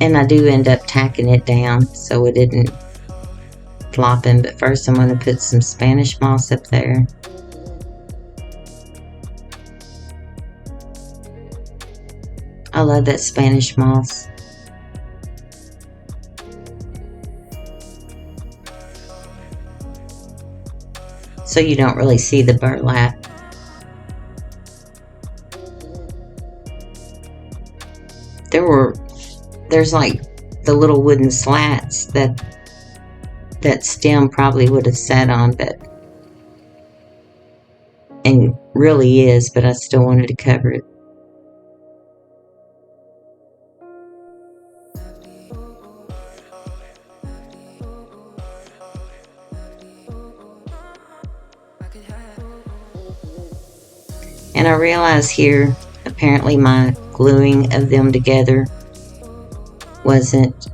And I do end up tacking it down so it isn't flopping, but first I'm going to put some Spanish moss up there. I love that Spanish moss. So you don't really see the burlap. There's like the little wooden slats that stem probably would have sat on, and really is, but I still wanted to cover it. And I realize here, apparently my gluing of them together wasn't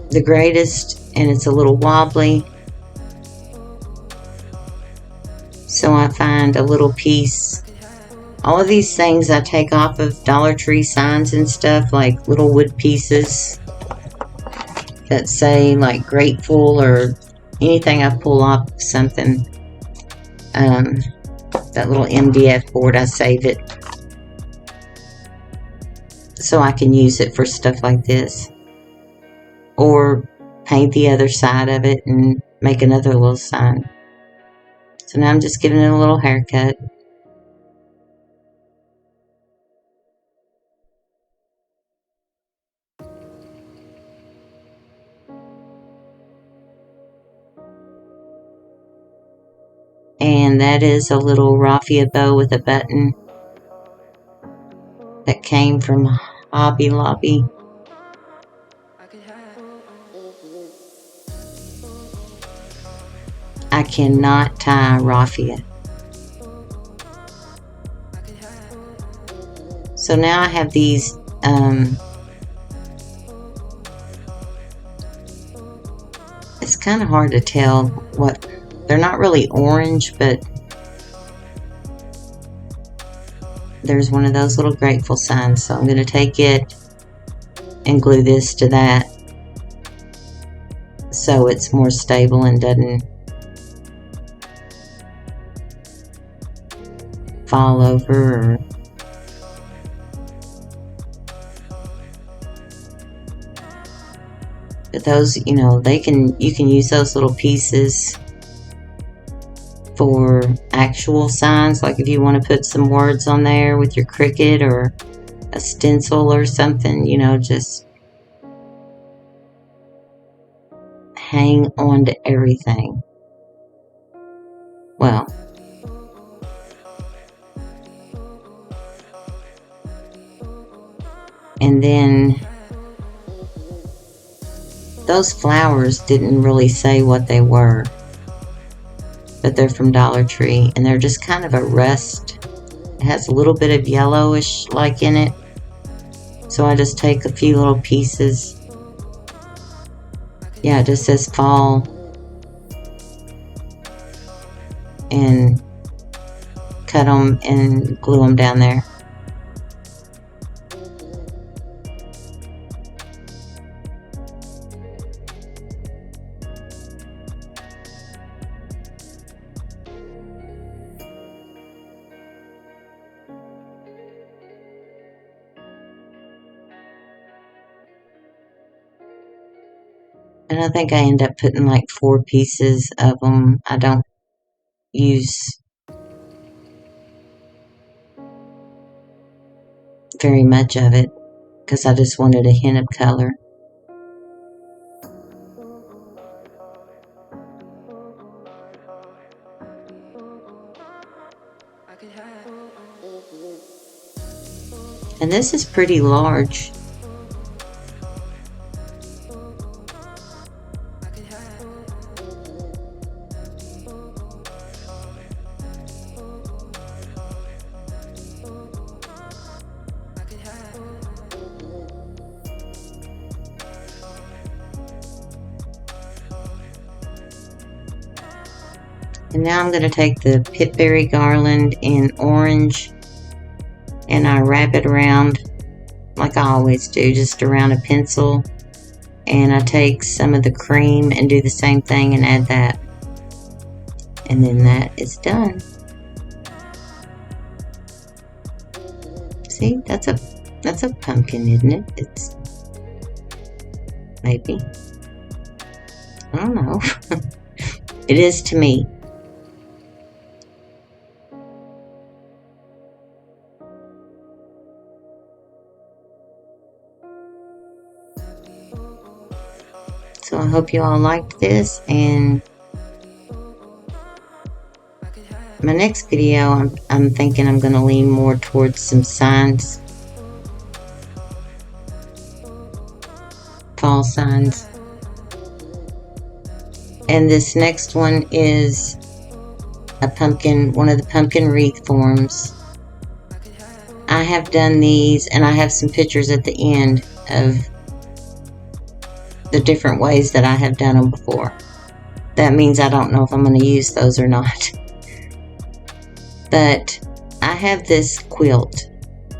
the greatest, and it's a little wobbly. So I find a little piece. All of these things I take off of Dollar Tree signs and stuff, like little wood pieces that say like grateful or anything I pull off of something. That little MDF board, I save it so I can use it for stuff like this, or paint the other side of it and make another little sign. So now I'm just giving it a little haircut. And that is a little raffia bow with a button that came from Hobby Lobby. I cannot tie raffia. So now I have these it's kind of hard to tell what, they're not really orange, but there's one of those little grateful signs. So I'm going to take it and glue this to that so it's more stable and doesn't fall over. But those, you know, you can use those little pieces for actual signs, like if you want to put some words on there with your Cricut or a stencil or something, you know, just hang on to everything. Well, and then those flowers didn't really say what they were, but they're from Dollar Tree, and they're just kind of a rust. It has a little bit of yellowish like in it. So I just take a few little pieces. Yeah, it just says fall. And cut them and glue them down there. And I think I end up putting like 4 pieces of them. I don't use very much of it because I just wanted a hint of color. And this is pretty large. And now I'm going to take the pipberry garland in orange and I wrap it around like I always do, just around a pencil. And I take some of the cream and do the same thing and add that. And then that is done. See, that's a pumpkin, isn't it? It's maybe. I don't know. It is to me. So I hope you all liked this, and my next video I'm thinking I'm going to lean more towards some signs, fall signs. And this next one is a pumpkin, one of the pumpkin wreath forms. I have done these, and I have some pictures at the end of the different ways that I have done them before. That means I don't know if I'm going to use those or not. But I have this quilt,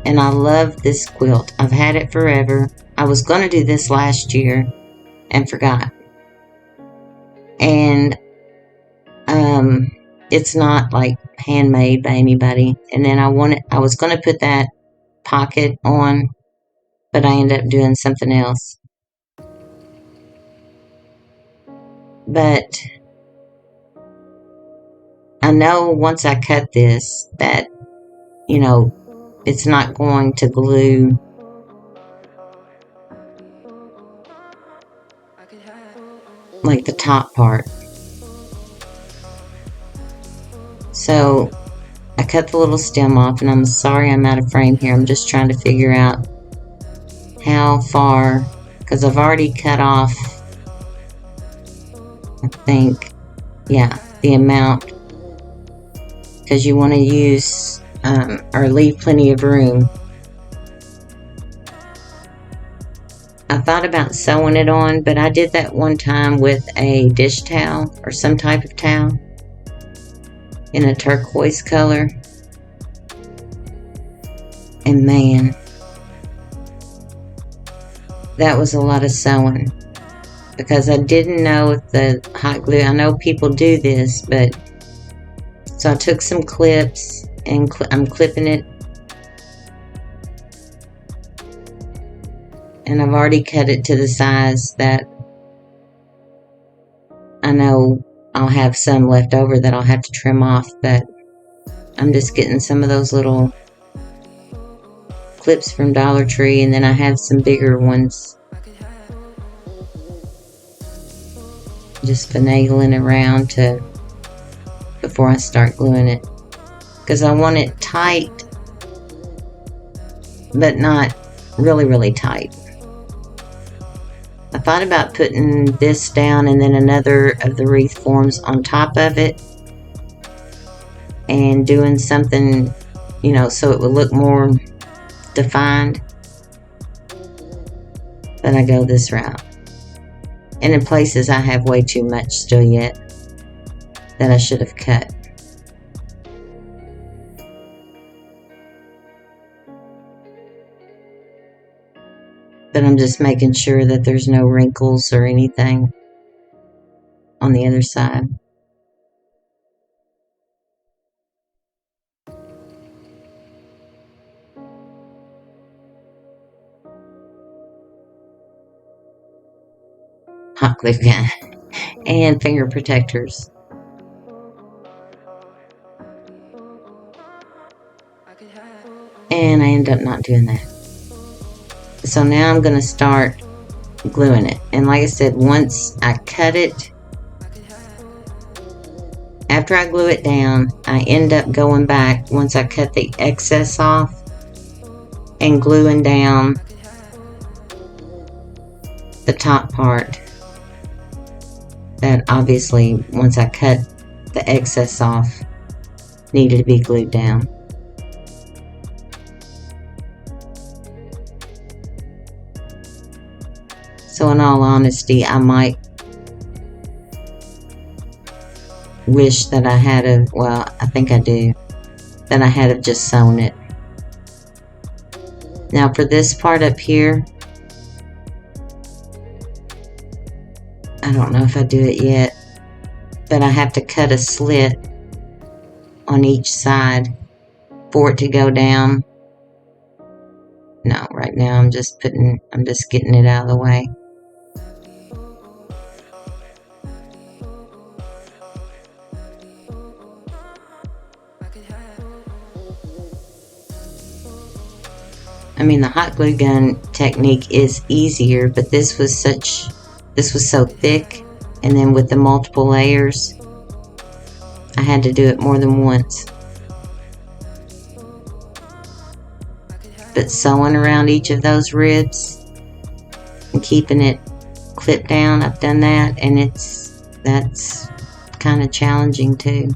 and I love this quilt. I've had it forever. I was going to do this last year and forgot. And it's not like handmade by anybody. And then I was going to put that pocket on, but I ended up doing something else. But I know once I cut this that, you know, it's not going to glue like the top part. So I cut the little stem off, and I'm sorry I'm out of frame here. I'm just trying to figure out how far, because I've already cut off, I think, yeah, the amount, because you want to use or leave plenty of room. I thought about sewing it on, but I did that one time with a dish towel or some type of towel in a turquoise color. And man, that was a lot of sewing, because I didn't know if the hot glue, I know people do this, but so I took some clips and I'm clipping it, and I've already cut it to the size that I know I'll have some left over that I'll have to trim off, but I'm just getting some of those little clips from Dollar Tree, and then I have some bigger ones. Just finagling around before I start gluing it, because I want it tight, but not really, really tight. I thought about putting this down and then another of the wreath forms on top of it and doing something, you know, so it would look more defined. But I go this route. And in places I have way too much still yet that I should have cut. But I'm just making sure that there's no wrinkles or anything on the other side. Hot glue gun and finger protectors. And I end up not doing that. So now I'm going to start gluing it. And like I said, once I cut it, after I glue it down, I end up going back once I cut the excess off and gluing down the top part that obviously once I cut the excess off needed to be glued down. So in all honesty, I might wish that I had a, well, I think I do, that I had have just sewn it. Now for this part up here, I don't know if I do it yet, but I have to cut a slit on each side for it to go down. No, right now I'm just getting it out of the way. I mean, the hot glue gun technique is easier, but this was so thick, and then with the multiple layers, I had to do it more than once. But sewing around each of those ribs and keeping it clipped down, I've done that, and that's kind of challenging too.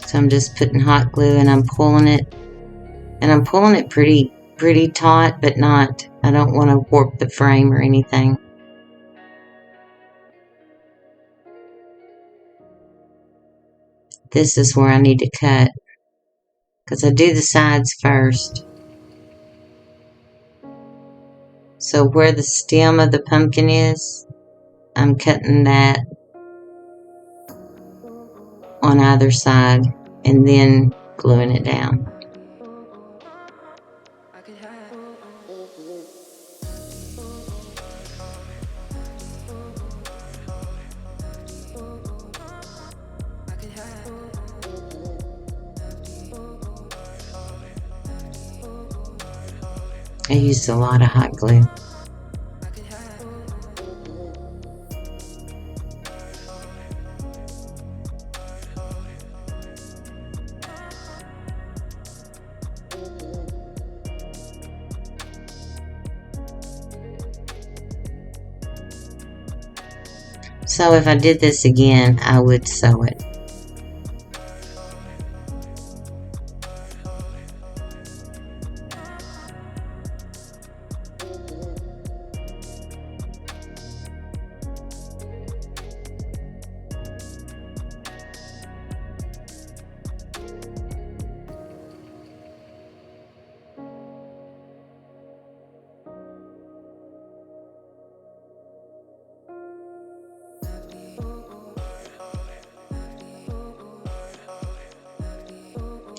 So I'm just putting hot glue and I'm pulling it, and I'm pulling it pretty taut, but not, I don't want to warp the frame or anything. This is where I need to cut, because I do the sides first. So where the stem of the pumpkin is, I'm cutting that on either side and then gluing it down. I used a lot of hot glue. So if I did this again, I would sew it.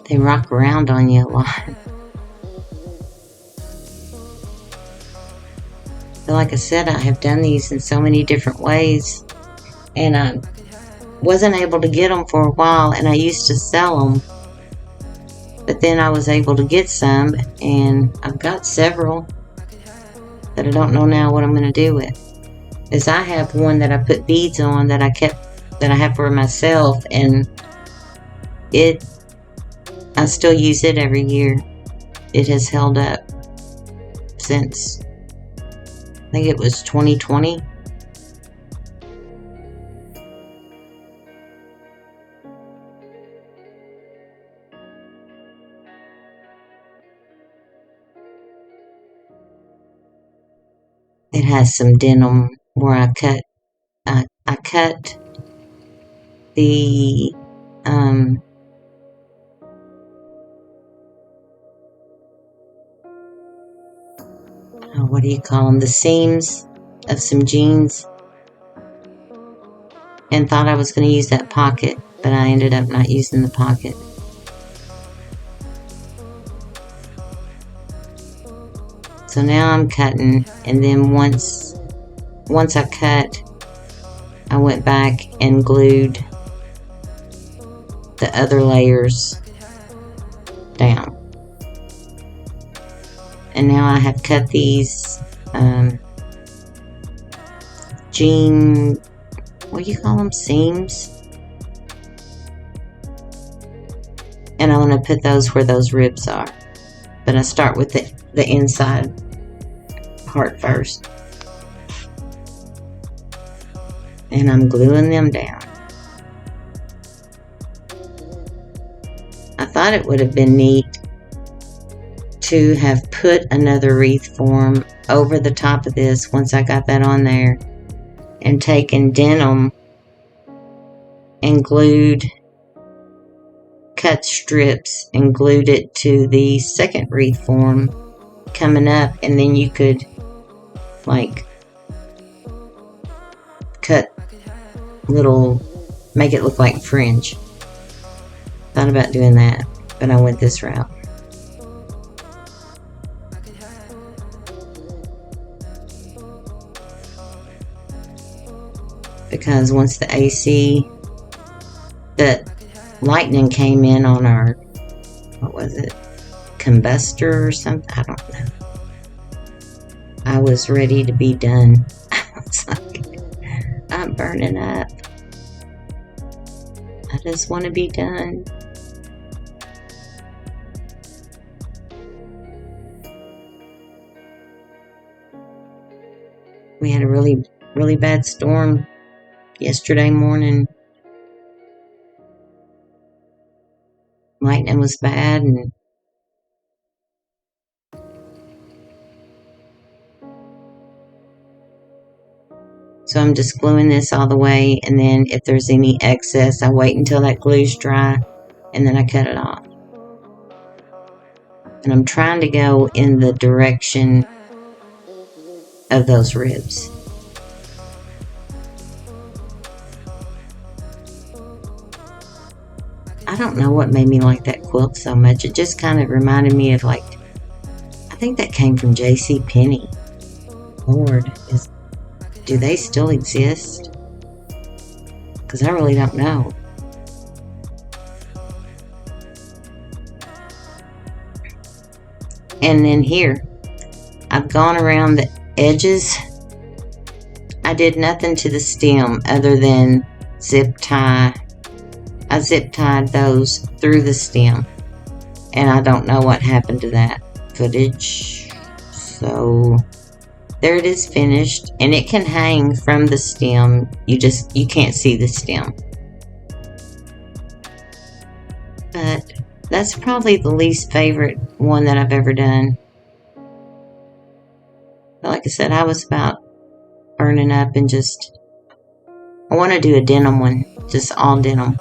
They rock around on you a lot. But like I said, I have done these in so many different ways, and I wasn't able to get them for a while, and I used to sell them, but then I was able to get some, and I've got several that I don't know now what I'm going to do with. Is I have one that I put beads on that I have for myself, and I still use it every year. It has held up since, I think it was 2020. It has some denim where I cut the what do you call them? The seams of some jeans, and thought I was going to use that pocket, but I ended up not using the pocket. So now I'm cutting, and then once I cut, I went back and glued the other layers down. And now I have cut these jean, what do you call them, seams? And I'm going to put those where those ribs are. But I start with the inside part first. And I'm gluing them down. I thought it would have been neat to have put another wreath form over the top of this once I got that on there, and taken denim and cut strips and glued it to the second wreath form coming up, and then you could like make it look like fringe. Thought about doing that, but I went this route. Because once the lightning came in on our, what was it, combustor or something, I don't know. I was ready to be done. I was like, I'm burning up. I just want to be done. We had a really, really bad storm yesterday morning. Lightning was bad, and so I'm just gluing this all the way, and then if there's any excess, I wait until that glue's dry, and then I cut it off. And I'm trying to go in the direction of those ribs. I don't know what made me like that quilt so much. It just kind of reminded me of, like, I think that came from JCPenney. Lord, do they still exist? Because I really don't know. And then here, I've gone around the edges. I did nothing to the stem other than zip tie. I zip tied those through the stem, and I don't know what happened to that footage. So There it is, finished, and it can hang from the stem. You can't see the stem. But that's probably the least favorite one that I've ever done. But like I said, I was about burning up and I want to do a denim one, just all denim.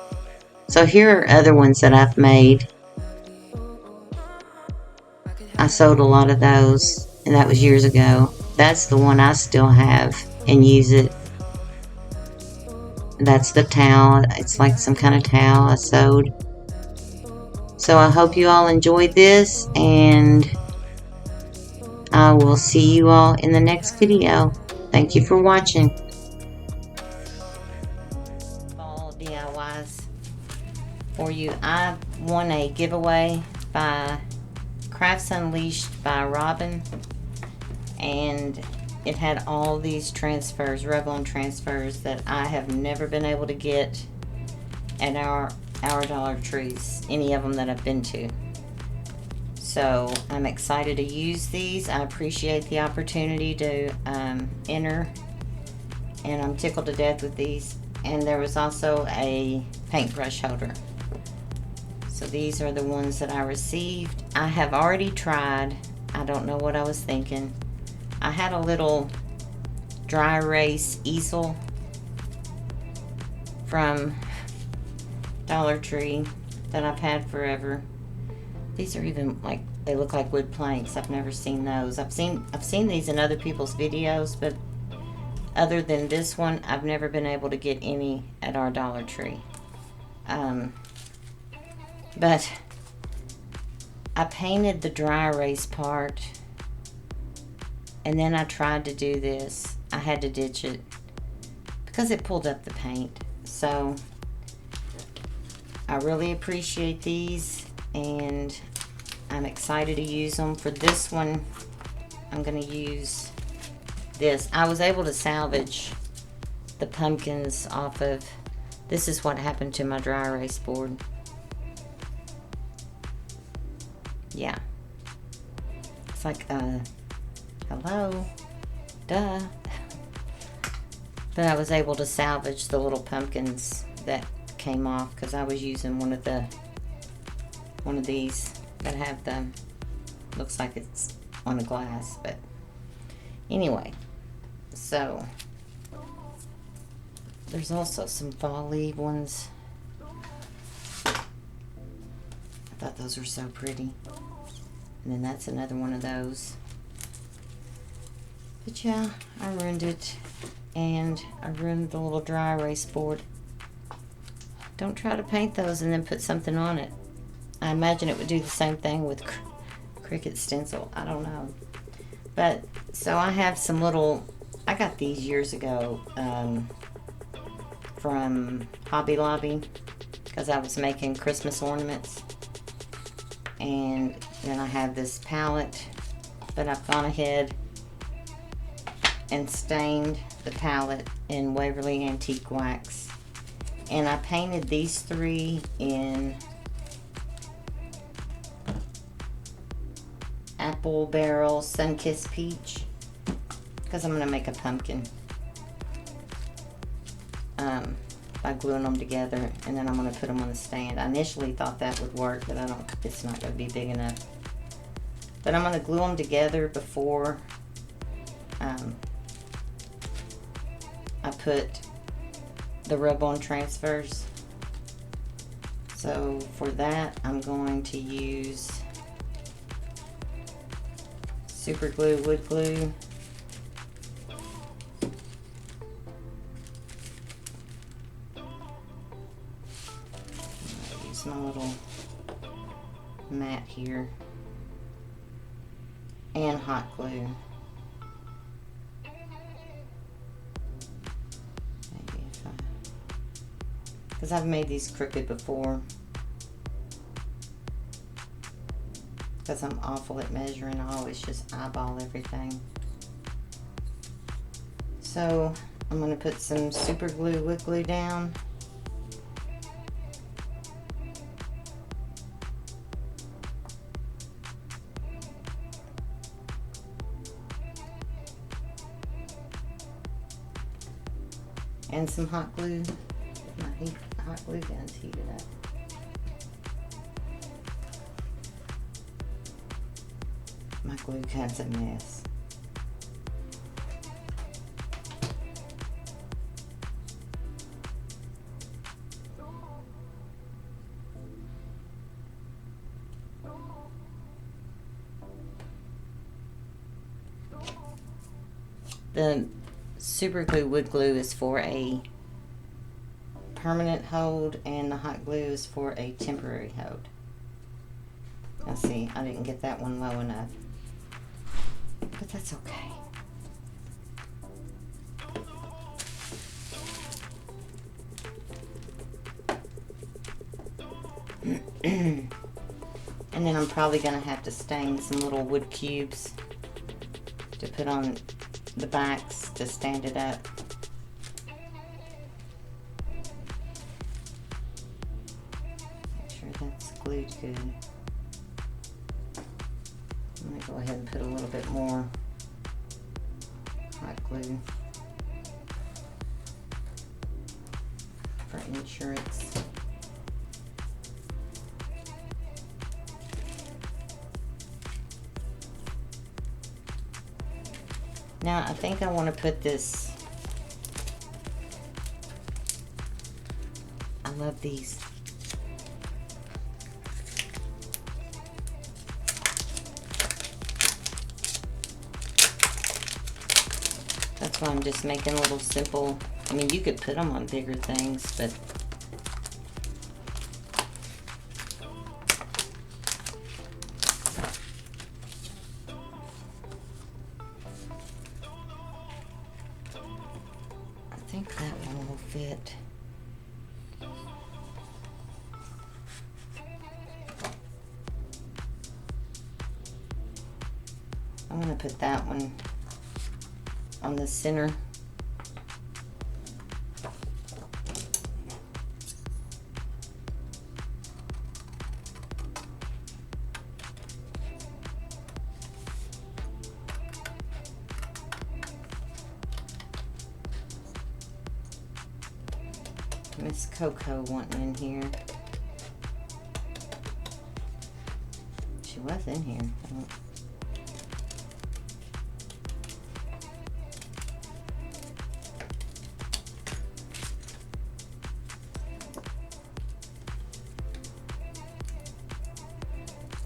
So here are other ones that I've made. I sold a lot of those, and that was years ago. That's the one I still have and use it. That's the towel. It's like some kind of towel I sewed. So I hope you all enjoyed this, and I will see you all in the next video. Thank you for watching. Fall DIYs for you. I won a giveaway by Crafts Unleashed by Robin, and it had all these transfers, Revlon transfers, that I have never been able to get at our Dollar Trees, any of them that I've been to. So I'm excited to use these. I appreciate the opportunity to enter, and I'm tickled to death with these. And there was also a paintbrush holder. So these are the ones that I received. I have already tried. I don't know what I was thinking. I had a little dry erase easel from Dollar Tree that I've had forever. These are even like, they look like wood planks. I've never seen those. I've seen these in other people's videos, but other than this one, I've never been able to get any at our Dollar Tree. But I painted the dry erase part, and then I tried to do this. I had to ditch it because it pulled up the paint. So I really appreciate these, and I'm excited to use them. For this one, I'm going to use this. I was able to salvage the pumpkins off of, this is what happened to my dry erase board. Yeah. It's like, hello, duh. But I was able to salvage the little pumpkins that came off because I was using one of these that have the, looks like it's on a glass, but anyway. So there's also some fall leaf ones. I thought those were so pretty. And then that's another one of those. But yeah, I ruined it. And I ruined the little dry erase board. Don't try to paint those and then put something on it. I imagine it would do the same thing with Cricut stencil. I don't know. But, so I have some little, I got these years ago from Hobby Lobby because I was making Christmas ornaments. And then I have this palette, but I've gone ahead and stained the palette in Waverly Antique Wax. And I painted these three in Apple Barrel Sunkissed Peach because I'm going to make a pumpkin by gluing them together, and then I'm going to put them on the stand. I initially thought that would work, but it's not going to be big enough. But I'm going to glue them together before I put the rub-on transfers. So for that, I'm going to use super glue, wood glue. I'll use my little mat here. And hot glue. Because I've made these crooked before. Because I'm awful at measuring. I always just eyeball everything. So I'm going to put some super glue, wood glue down. And some hot glue. My hot glue gun's heated up. My glue gun's a mess. The super glue wood glue is for a permanent hold, and the hot glue is for a temporary hold. Now see, I didn't get that one low enough, but that's okay. And then I'm probably going to have to stain some little wood cubes to put on the backs to stand it up. Make sure that's glued good. I'm going to go ahead and put a little bit more hot glue for insurance. Now I think I want to put this, I love these. That's why I'm just making a little simple, I mean you could put them on bigger things, but I think that one will fit. I'm going to put that one on the center. Miss Coco wanting in here. She was in here.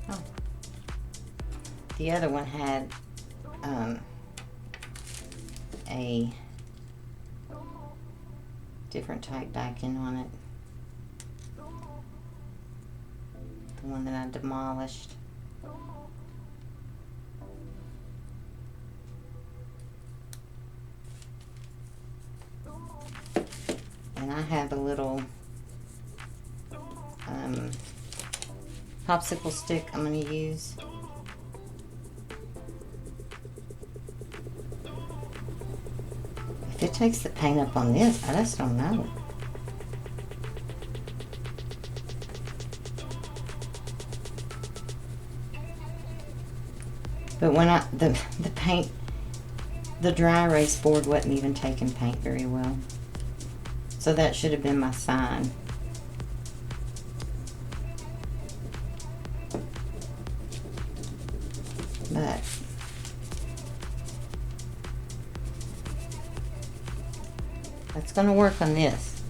Oh. The other one had a different type backing on it. The one that I demolished. And I have a little popsicle stick I'm going to use. If it takes the paint up on this, I just don't know. But when the paint, the dry erase board wasn't even taking paint very well. So that should have been my sign. But that's going to work on this.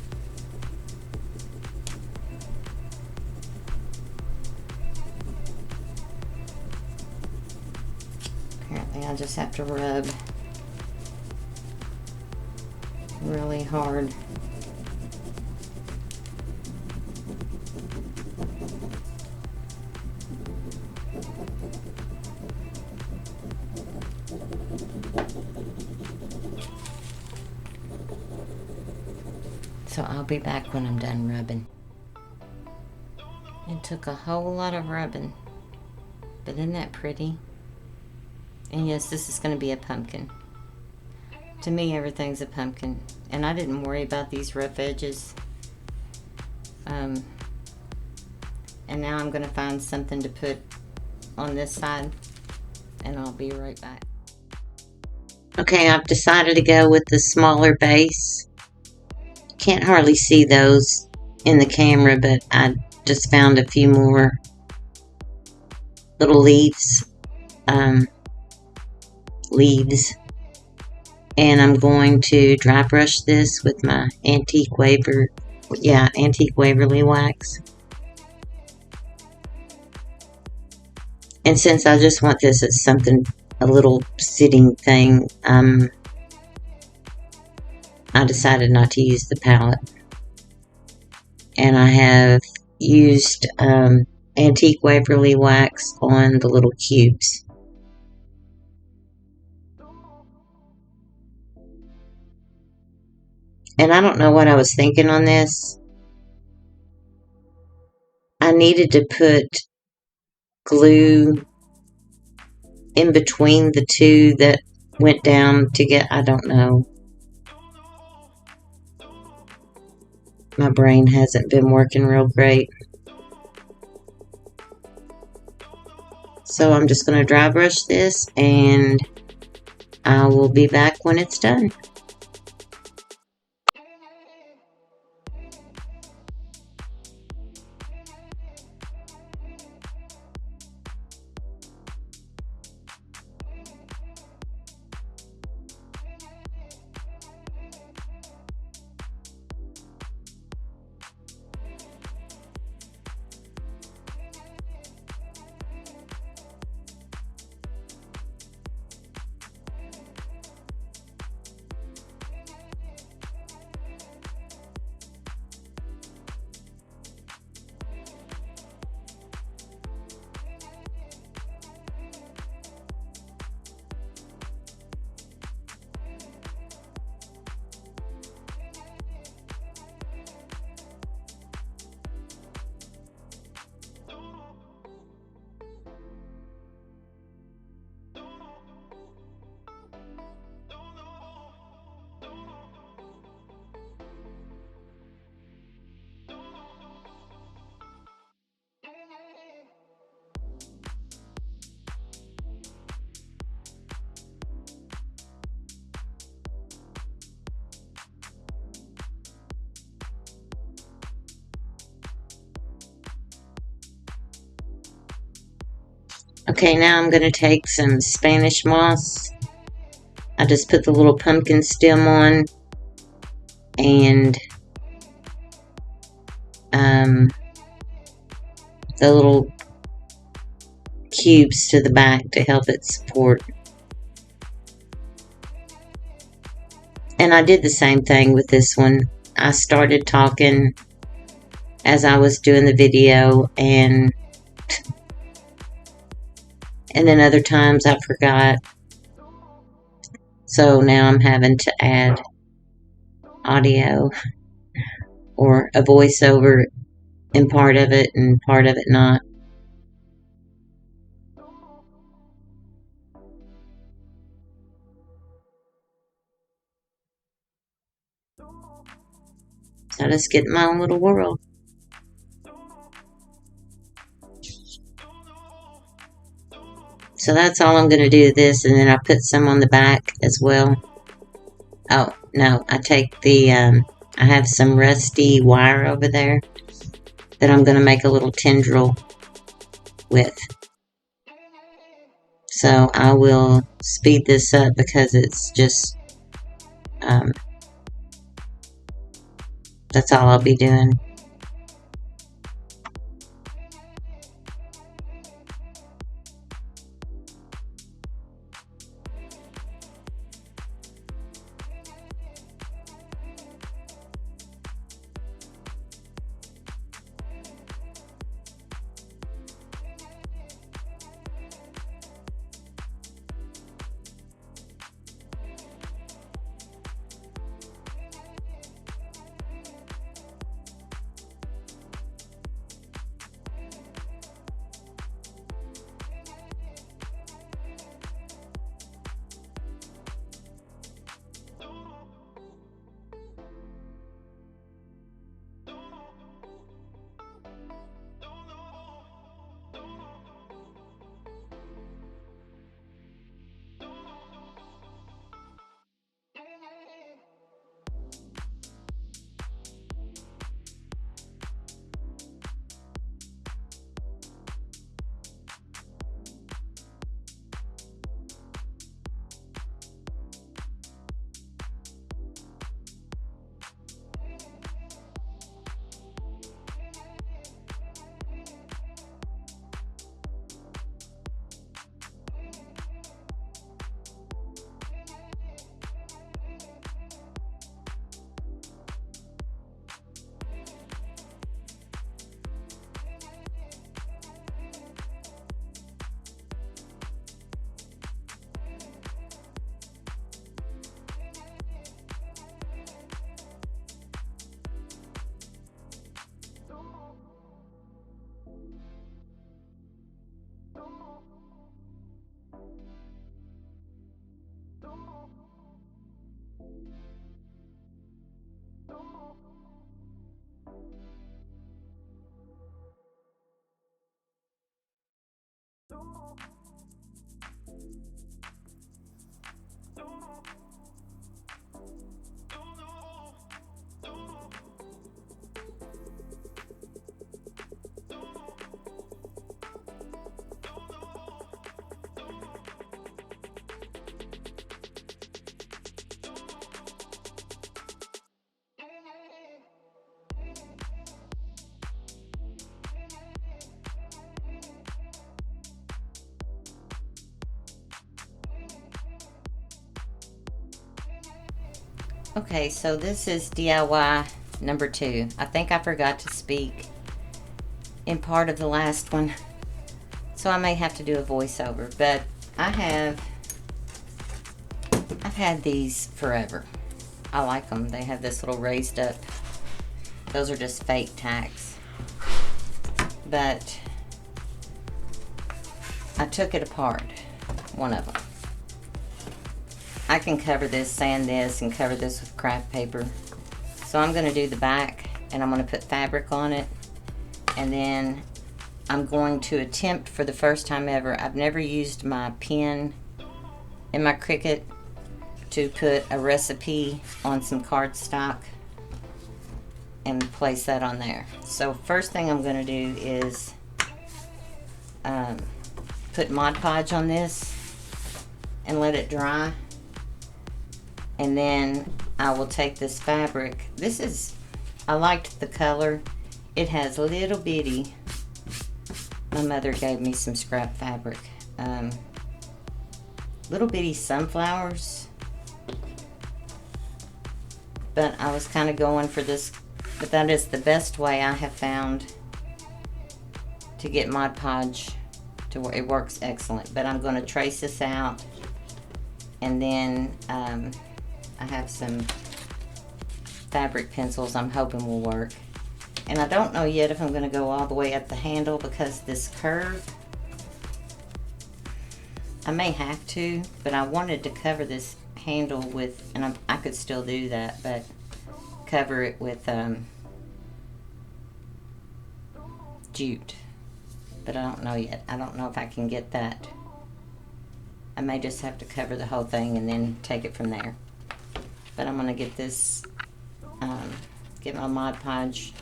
Apparently I just have to rub really hard. So I'll be back when I'm done rubbing. It took a whole lot of rubbing, but isn't that pretty? And yes, this is going to be a pumpkin. To me, everything's a pumpkin. And I didn't worry about these rough edges. And now I'm going to find something to put on this side, and I'll be right back. Okay, I've decided to go with the smaller base. can't hardly see those in the camera, but I just found a few more little leaves, and I'm going to dry brush this with my Antique Waverly wax. And since I just want this as something, a little sitting thing, I decided not to use the palette. And I have used Antique Waverly wax on the little cubes. And I don't know what I was thinking on this. I needed to put glue in between the two that went down to get, I don't know. My brain hasn't been working real great. So I'm just going to dry brush this, and I will be back when it's done. Okay, now I'm going to take some Spanish moss. I just put the little pumpkin stem on, and the little cubes to the back to help it support. And I did the same thing with this one. I started talking as I was doing the video, and then other times I forgot. So now I'm having to add audio or a voiceover in part of it and part of it not. So I just get in my own little world. So that's all I'm going to do to this, and then I put some on the back as well. Oh, no, I take the, I have some rusty wire over there that I'm going to make a little tendril with. So I will speed this up because it's just, that's all I'll be doing. Okay, so this is DIY number 2. I think I forgot to speak in part of the last one, so I may have to do a voiceover, but I've had these forever. I like them. They have this little raised up, those are just fake tacks, but I took it apart, one of them. I can cover this, sand this, and cover this with craft paper. So I'm going to do the back, and I'm going to put fabric on it, and then I'm going to attempt for the first time ever. I've never used my pen in my Cricut to put a recipe on some cardstock and place that on there. So first thing I'm going to do is put Mod Podge on this and let it dry. And then I will take this fabric. I liked the color. It has little bitty, my mother gave me some scrap fabric, little bitty sunflowers. But I was kind of going for this, but that is the best way I have found to get Mod Podge to where it works excellent. But I'm going to trace this out, and then I have some fabric pencils I'm hoping will work. And I don't know yet if I'm going to go all the way up the handle because this curve, I may have to, but I wanted to cover this handle with, and I could still do that, but cover it with jute. But I don't know yet. I don't know if I can get that. I may just have to cover the whole thing and then take it from there. But I'm going to get this, get my Mod Podge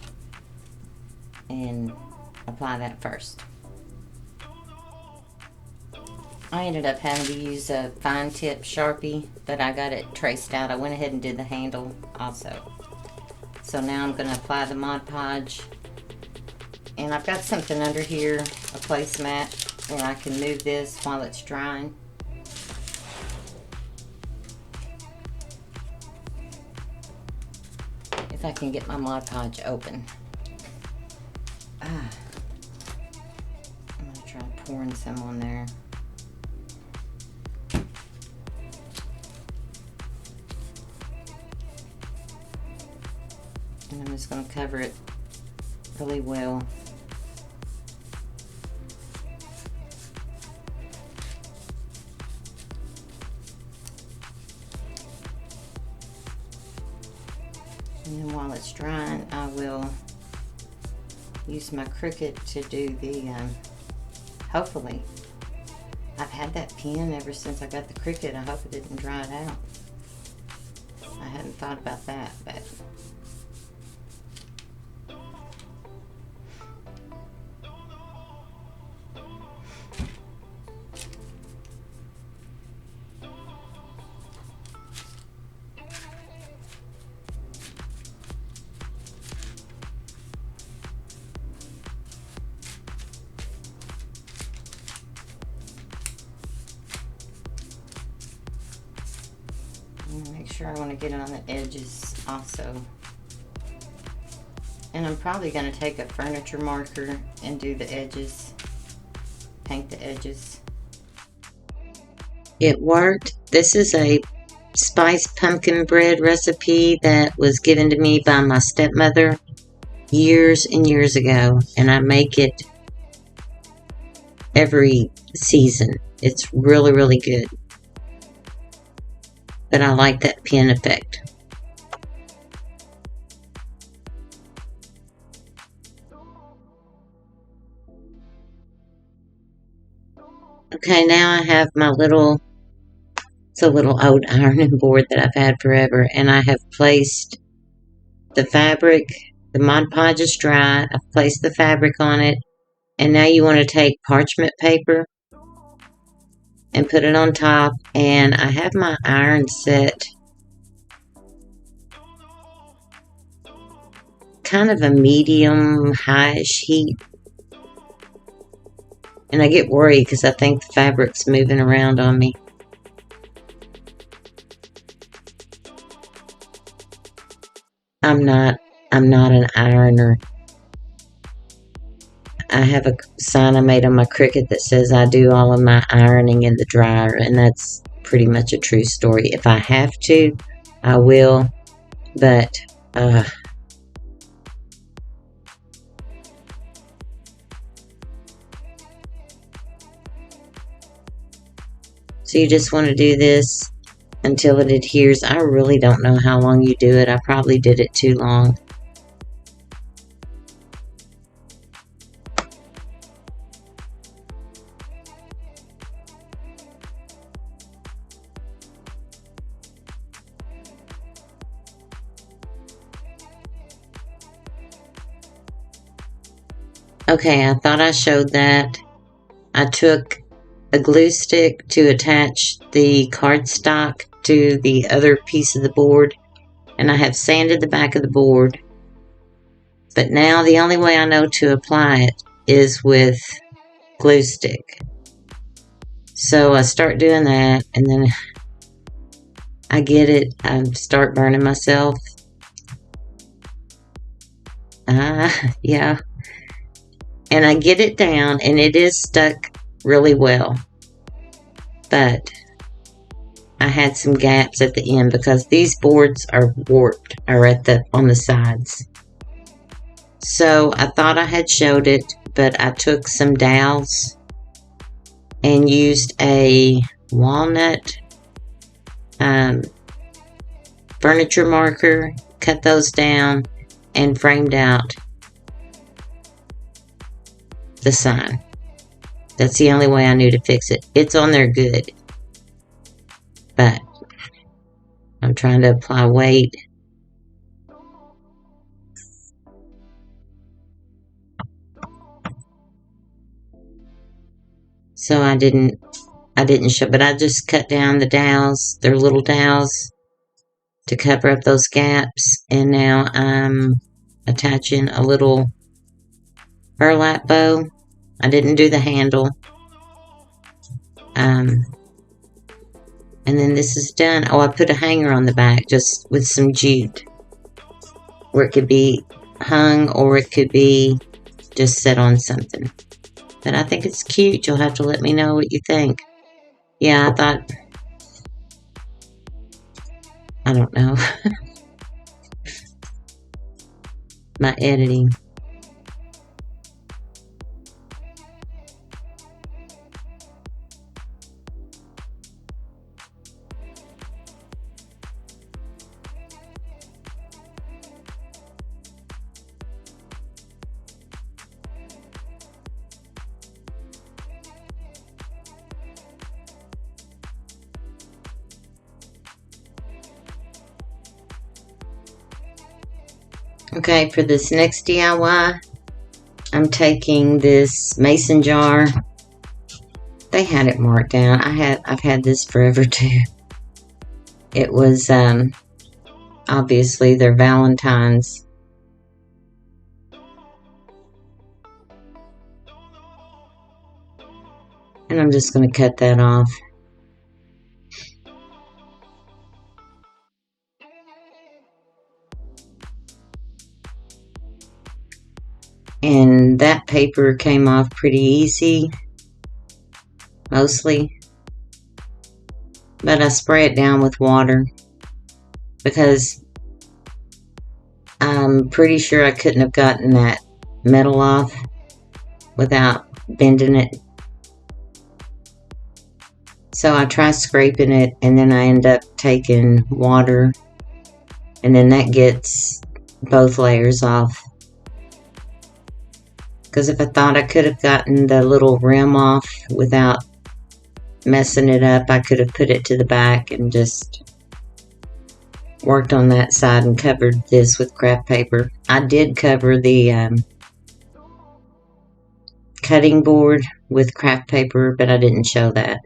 and apply that first. I ended up having to use a fine tip Sharpie, but I got it traced out. I went ahead and did the handle also. So now I'm going to apply the Mod Podge. And I've got something under here, a placemat, where I can move this while it's drying. If I can get my Mod Podge open. I'm going to try pouring some on there. And I'm just going to cover it really well. And then while it's drying, I will use my Cricut to do the, hopefully, I've had that pen ever since I got the Cricut. I hope it didn't dry it out. I hadn't thought about that, but make sure I want to get it on the edges also. And I'm probably going to take a furniture marker and do the edges, paint the edges. It worked. This is a spiced pumpkin bread recipe that was given to me by my stepmother years and years ago, and I make it every season. It's really, really good. But I like that pen effect. Okay, now I have my little, it's a little old ironing board that I've had forever, and I have placed the fabric, the Mod Podge is dry, I've placed the fabric on it, and now you want to take parchment paper and put it on top, and I have my iron set kind of a medium high-ish heat, and I get worried because I think the fabric's moving around on me. I'm not an ironer. I have a sign I made on my Cricut that says I do all of my ironing in the dryer, and that's pretty much a true story. If I have to, I will, but so you just want to do this until it adheres. I really don't know how long you do it. I probably did it too long. Okay, I thought I showed that. I took a glue stick to attach the cardstock to the other piece of the board, and I have sanded the back of the board. But now the only way I know to apply it is with glue stick. So I start doing that, and then I get it. I start burning myself. Yeah. And I get it down, and it is stuck really well. But I had some gaps at the end because these boards are warped, or on the sides. So I thought I had showed it, but I took some dowels and used a walnut furniture marker, cut those down, and framed out the sign. That's the only way I knew to fix it. It's on there good, but I'm trying to apply weight. So I didn't show, but I just cut down the dowels. They're little dowels to cover up those gaps, and now I'm attaching a little burlap bow. I didn't do the handle. And then this is done. Oh, I put a hanger on the back just with some jute, where it could be hung or it could be just set on something. But I think it's cute. You'll have to let me know what you think. Yeah, I thought, I don't know. My editing. Okay, for this next DIY, I'm taking this mason jar. They had it marked down. I've had this forever too. It was obviously their Valentine's. And I'm just going to cut that off. And that paper came off pretty easy, mostly. But I spray it down with water because I'm pretty sure I couldn't have gotten that metal off without bending it. So I try scraping it, and then I end up taking water, and then that gets both layers off. Because if I thought I could have gotten the little rim off without messing it up, I could have put it to the back and just worked on that side and covered this with craft paper. I did cover the cutting board with craft paper, but I didn't show that.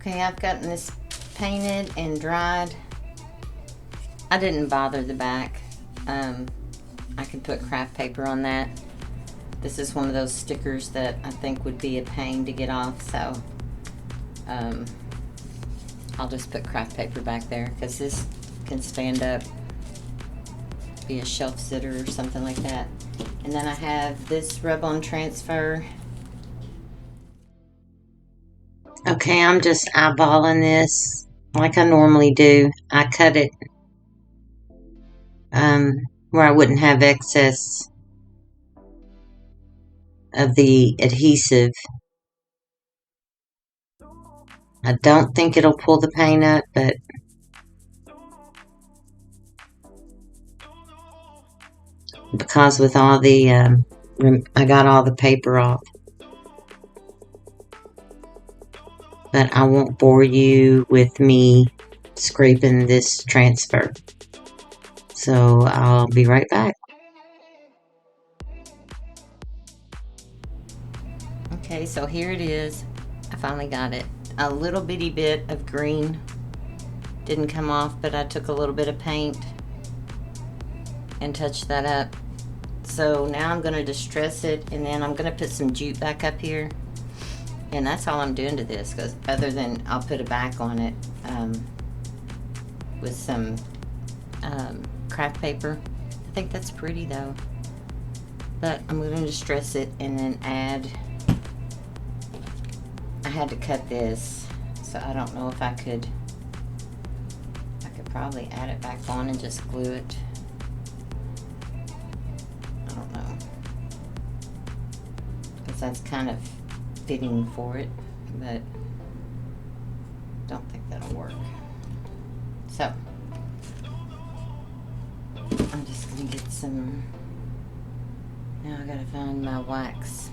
Okay, I've gotten this painted and dried. I didn't bother the back. I can put craft paper on that. This is one of those stickers that I think would be a pain to get off, so I'll just put craft paper back there because this can stand up, be a shelf sitter or something like that. And then I have this rub-on transfer. Okay, I'm just eyeballing this like I normally do. I cut it where I wouldn't have excess of the adhesive. I don't think it'll pull the paint up, but because with all the I got all the paper off. But I won't bore you with me scraping this transfer. So I'll be right back. Okay, so here it is. I finally got it. A little bitty bit of green didn't come off, but I took a little bit of paint and touched that up. So now I'm going to distress it, and then I'm going to put some jute back up here. And that's all I'm doing to this, because other than I'll put a back on it with some craft paper. I think that's pretty though. But I'm going to distress it and then add. I had to cut this, so I don't know if I could probably add it back on and just glue it. I don't know, because that's kind of fitting for it, but don't think that'll work. So I'm just gonna get some. Now I gotta find my wax.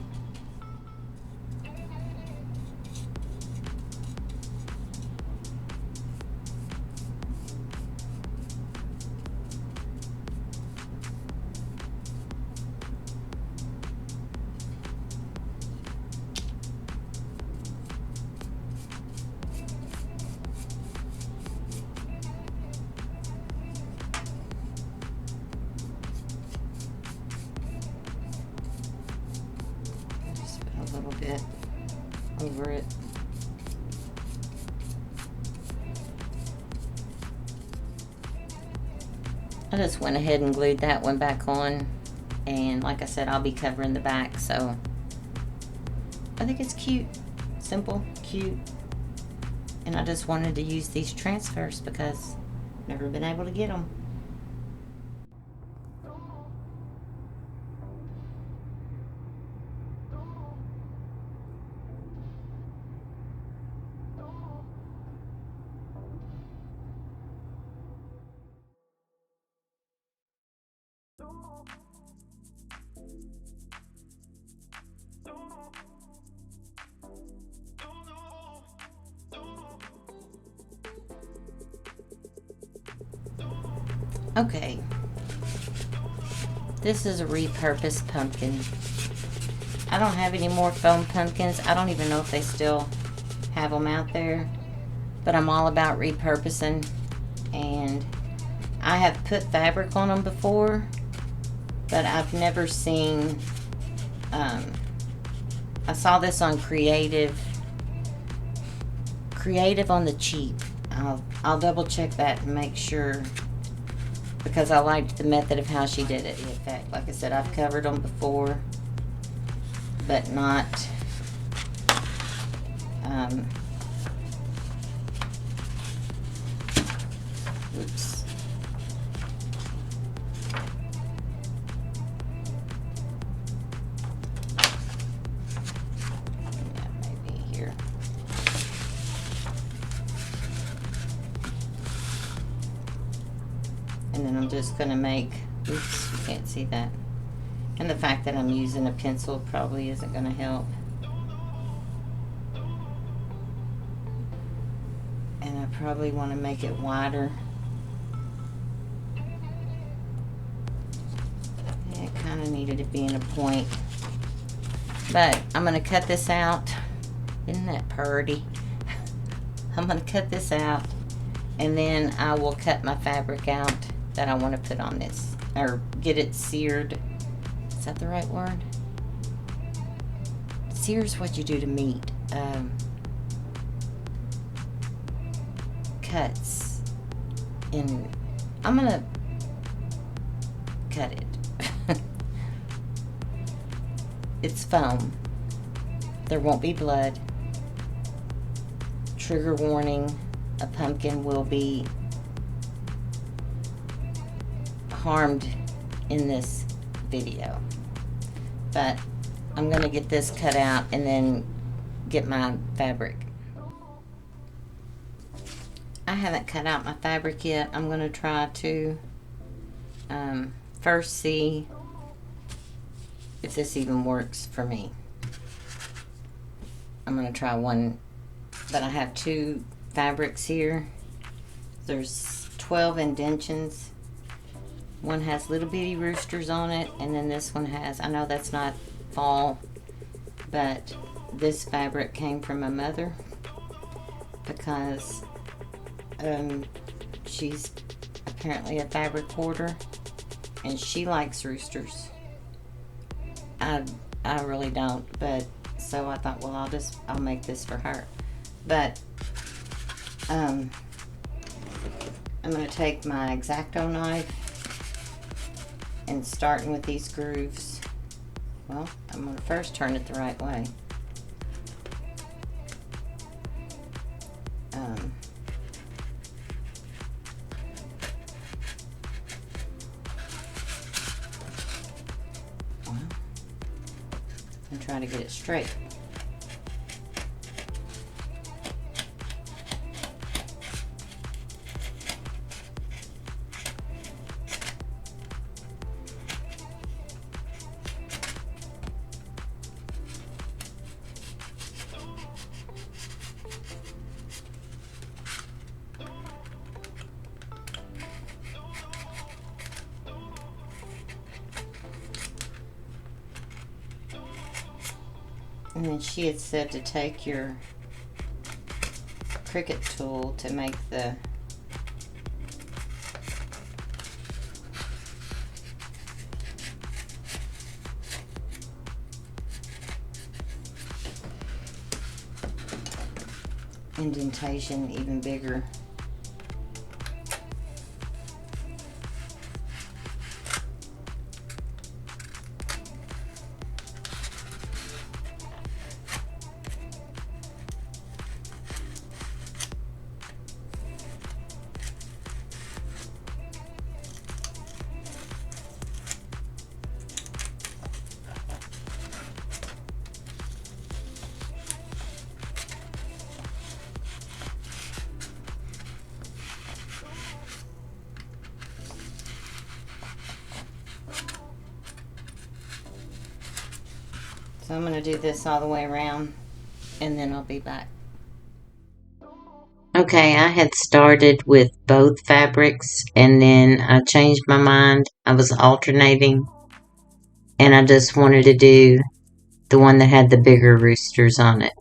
A little bit over it. I just went ahead and glued that one back on, and like I said, I'll be covering the back, so I think it's cute, simple, cute, and I just wanted to use these transfers because I've never been able to get them. Okay, this is a repurposed pumpkin. I don't have any more foam pumpkins. I don't even know if they still have them out there, but I'm all about repurposing, and I have put fabric on them before, but I've never seen, I saw this on Creative on the cheap. I'll double check that and make sure, because I liked the method of how she did it. In fact, like I said, I've covered them before, but not oops. Yeah, maybe here. And then I'm just going to make, oops, you can't see that. And the fact that I'm using a pencil probably isn't going to help. And I probably want to make it wider. It kind of needed to be in a point. But I'm going to cut this out. Isn't that pretty? I'm going to cut this out, and then I will cut my fabric out that I want to put on this, or get it seared. Is that the right word? Sear's what you do to meat. Cuts. And I'm going to cut it. It's foam. There won't be blood. Trigger warning, a pumpkin will be harmed in this video. But I'm going to get this cut out and then get my fabric. I haven't cut out my fabric yet. I'm going to try to first see if this even works for me. I'm going to try one, but I have two fabrics here. There's 12 indentions. One has little bitty roosters on it, and then this one has, I know that's not fall, but this fabric came from my mother because she's apparently a fabric hoarder and she likes roosters. I really don't, but so I thought, well, I'll make this for her. But I'm going to take my X-Acto knife and starting with these grooves. Well, I'm going to first turn it the right way. And try to get it straight. And then she had said to take your Cricut tool to make the indentation even bigger. So I'm going to do this all the way around, and then I'll be back. Okay, I had started with both fabrics, and then I changed my mind. I was alternating, and I just wanted to do the one that had the bigger roosters on it.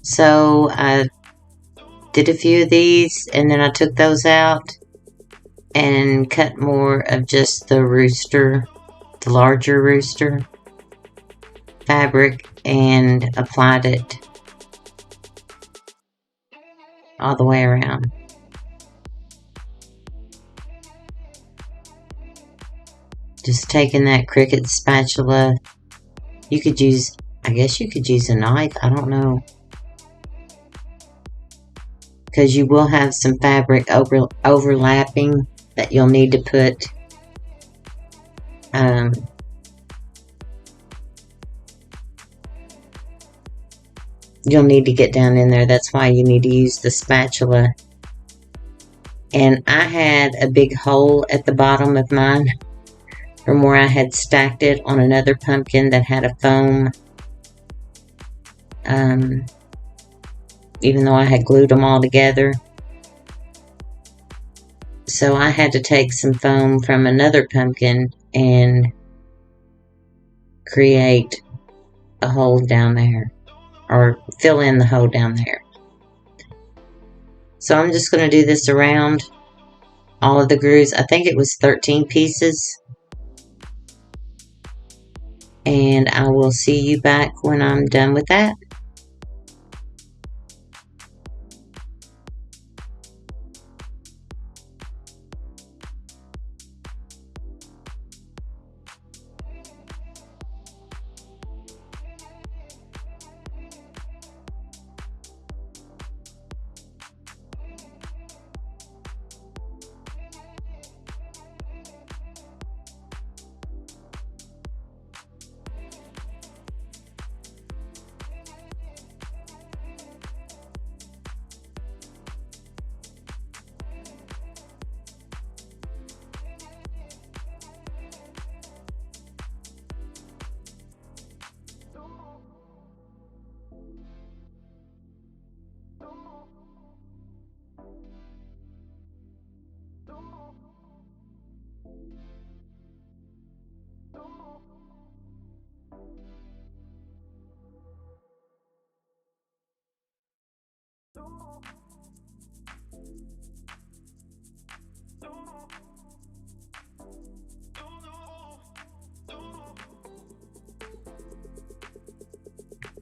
So I did a few of these, and then I took those out and cut more of just the rooster, the larger rooster fabric, and applied it all the way around. Just taking that Cricut spatula. You could use, I guess you could use a knife, I don't know. Because you will have some fabric overlapping that you'll need to put you'll need to get down in there. That's why you need to use the spatula. And I had a big hole at the bottom of mine from where I had stacked it on another pumpkin that had a foam. Even though I had glued them all together. So I had to take some foam from another pumpkin and create a hole down there. Or fill in the hole down there. So I'm just going to do this around all of the grooves. I think it was 13 pieces. And I will see you back when I'm done with that.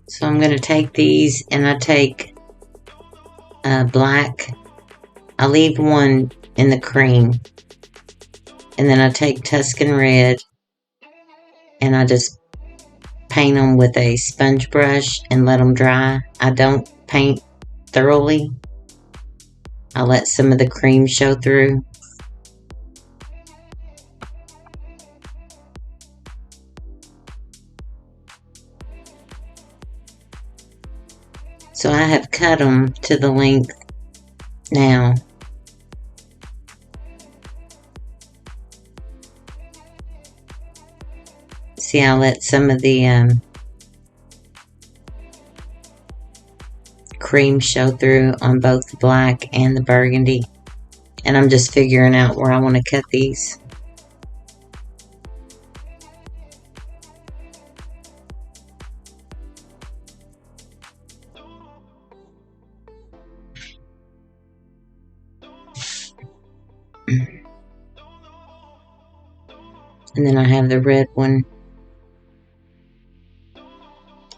So I'm going to take these, and I take black. I leave one in the cream. And then I take Tuscan Red, and I just paint them with a sponge brush and let them dry. I don't paint thoroughly. I let some of the cream show through. So I have cut them to the length now. See, I let some of the cream show through on both the black and the burgundy. And I'm just figuring out where I want to cut these. And then I have the red one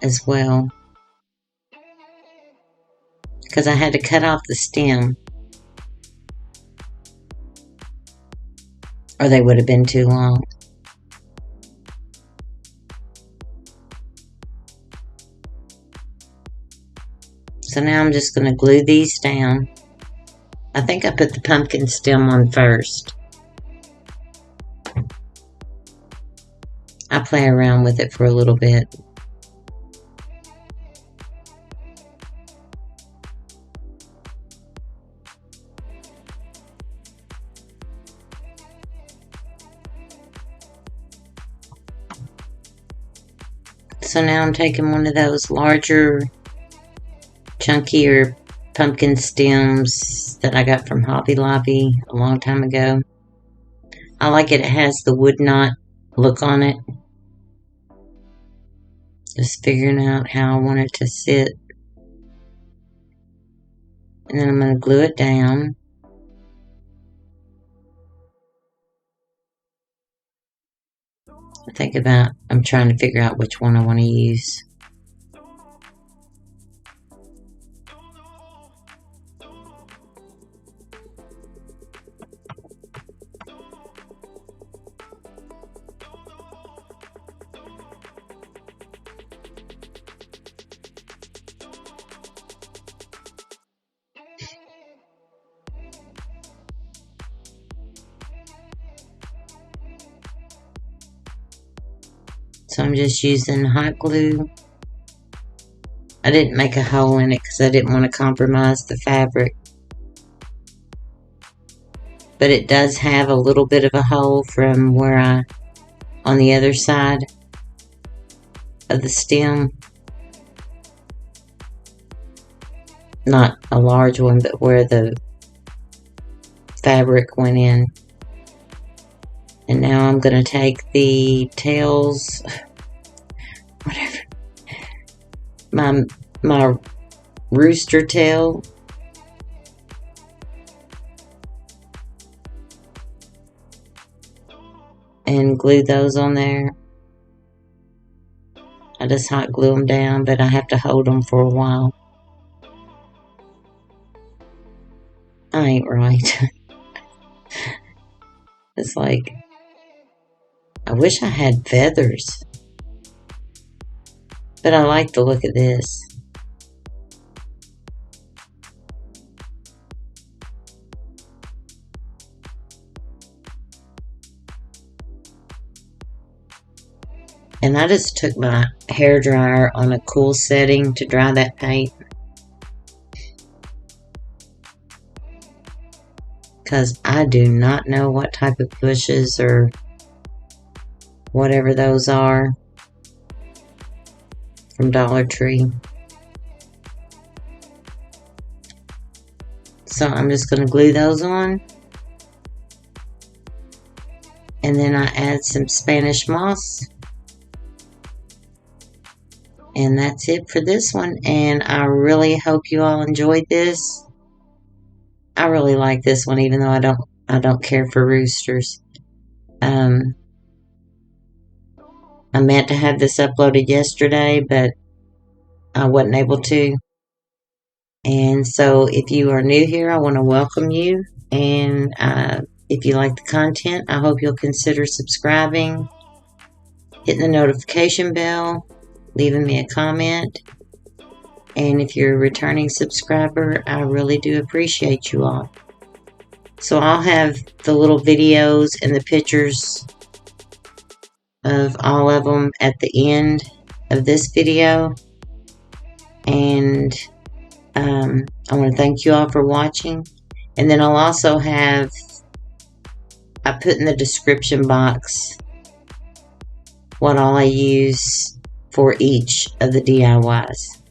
as well, because I had to cut off the stem or they would have been too long. So now I'm just going to glue these down. I think I put the pumpkin stem on first. I play around with it for a little bit. So now I'm taking one of those larger, chunkier pumpkin stems that I got from Hobby Lobby a long time ago. I like it. It has the wood knot look on it. Just figuring out how I want it to sit. And then I'm going to glue it down. I'm trying to figure out which one I want to use. So I'm just using hot glue. I didn't make a hole in it because I didn't want to compromise the fabric. But it does have a little bit of a hole from where on the other side of the stem. Not a large one, but where the fabric went in. And now I'm going to take the tails, whatever, my rooster tail, and glue those on there. I just hot glue them down, but I have to hold them for a while. I ain't right. It's like, I wish I had feathers. But I like the look of this. And I just took my hair dryer on a cool setting to dry that paint. Because I do not know what type of bushes or whatever those are from Dollar Tree. So I'm just going to glue those on. And then I add some Spanish moss. And that's it for this one. And I really hope you all enjoyed this. I really like this one, even though I don't care for roosters. I meant to have this uploaded yesterday, but I wasn't able to. And so if you are new here, I want to welcome you. And if you like the content, I hope you'll consider subscribing, hitting the notification bell, leaving me a comment. And if you're a returning subscriber, I really do appreciate you all. So I'll have the little videos and the pictures of all of them at the end of this video. And I want to thank you all for watching. And then I'll also have, I put in the description box what all I use for each of the DIYs.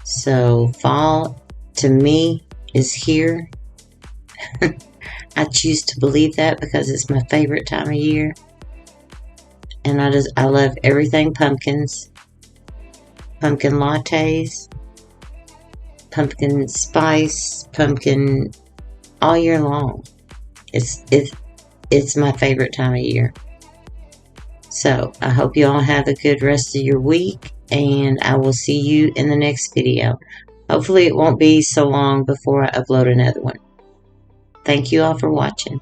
So fall to me is here. I choose to believe that because it's my favorite time of year. And I love everything pumpkins. Pumpkin lattes, pumpkin spice, pumpkin all year long. It's my favorite time of year. So I hope you all have a good rest of your week, and I will see you in the next video. Hopefully it won't be so long before I upload another one. Thank you all for watching.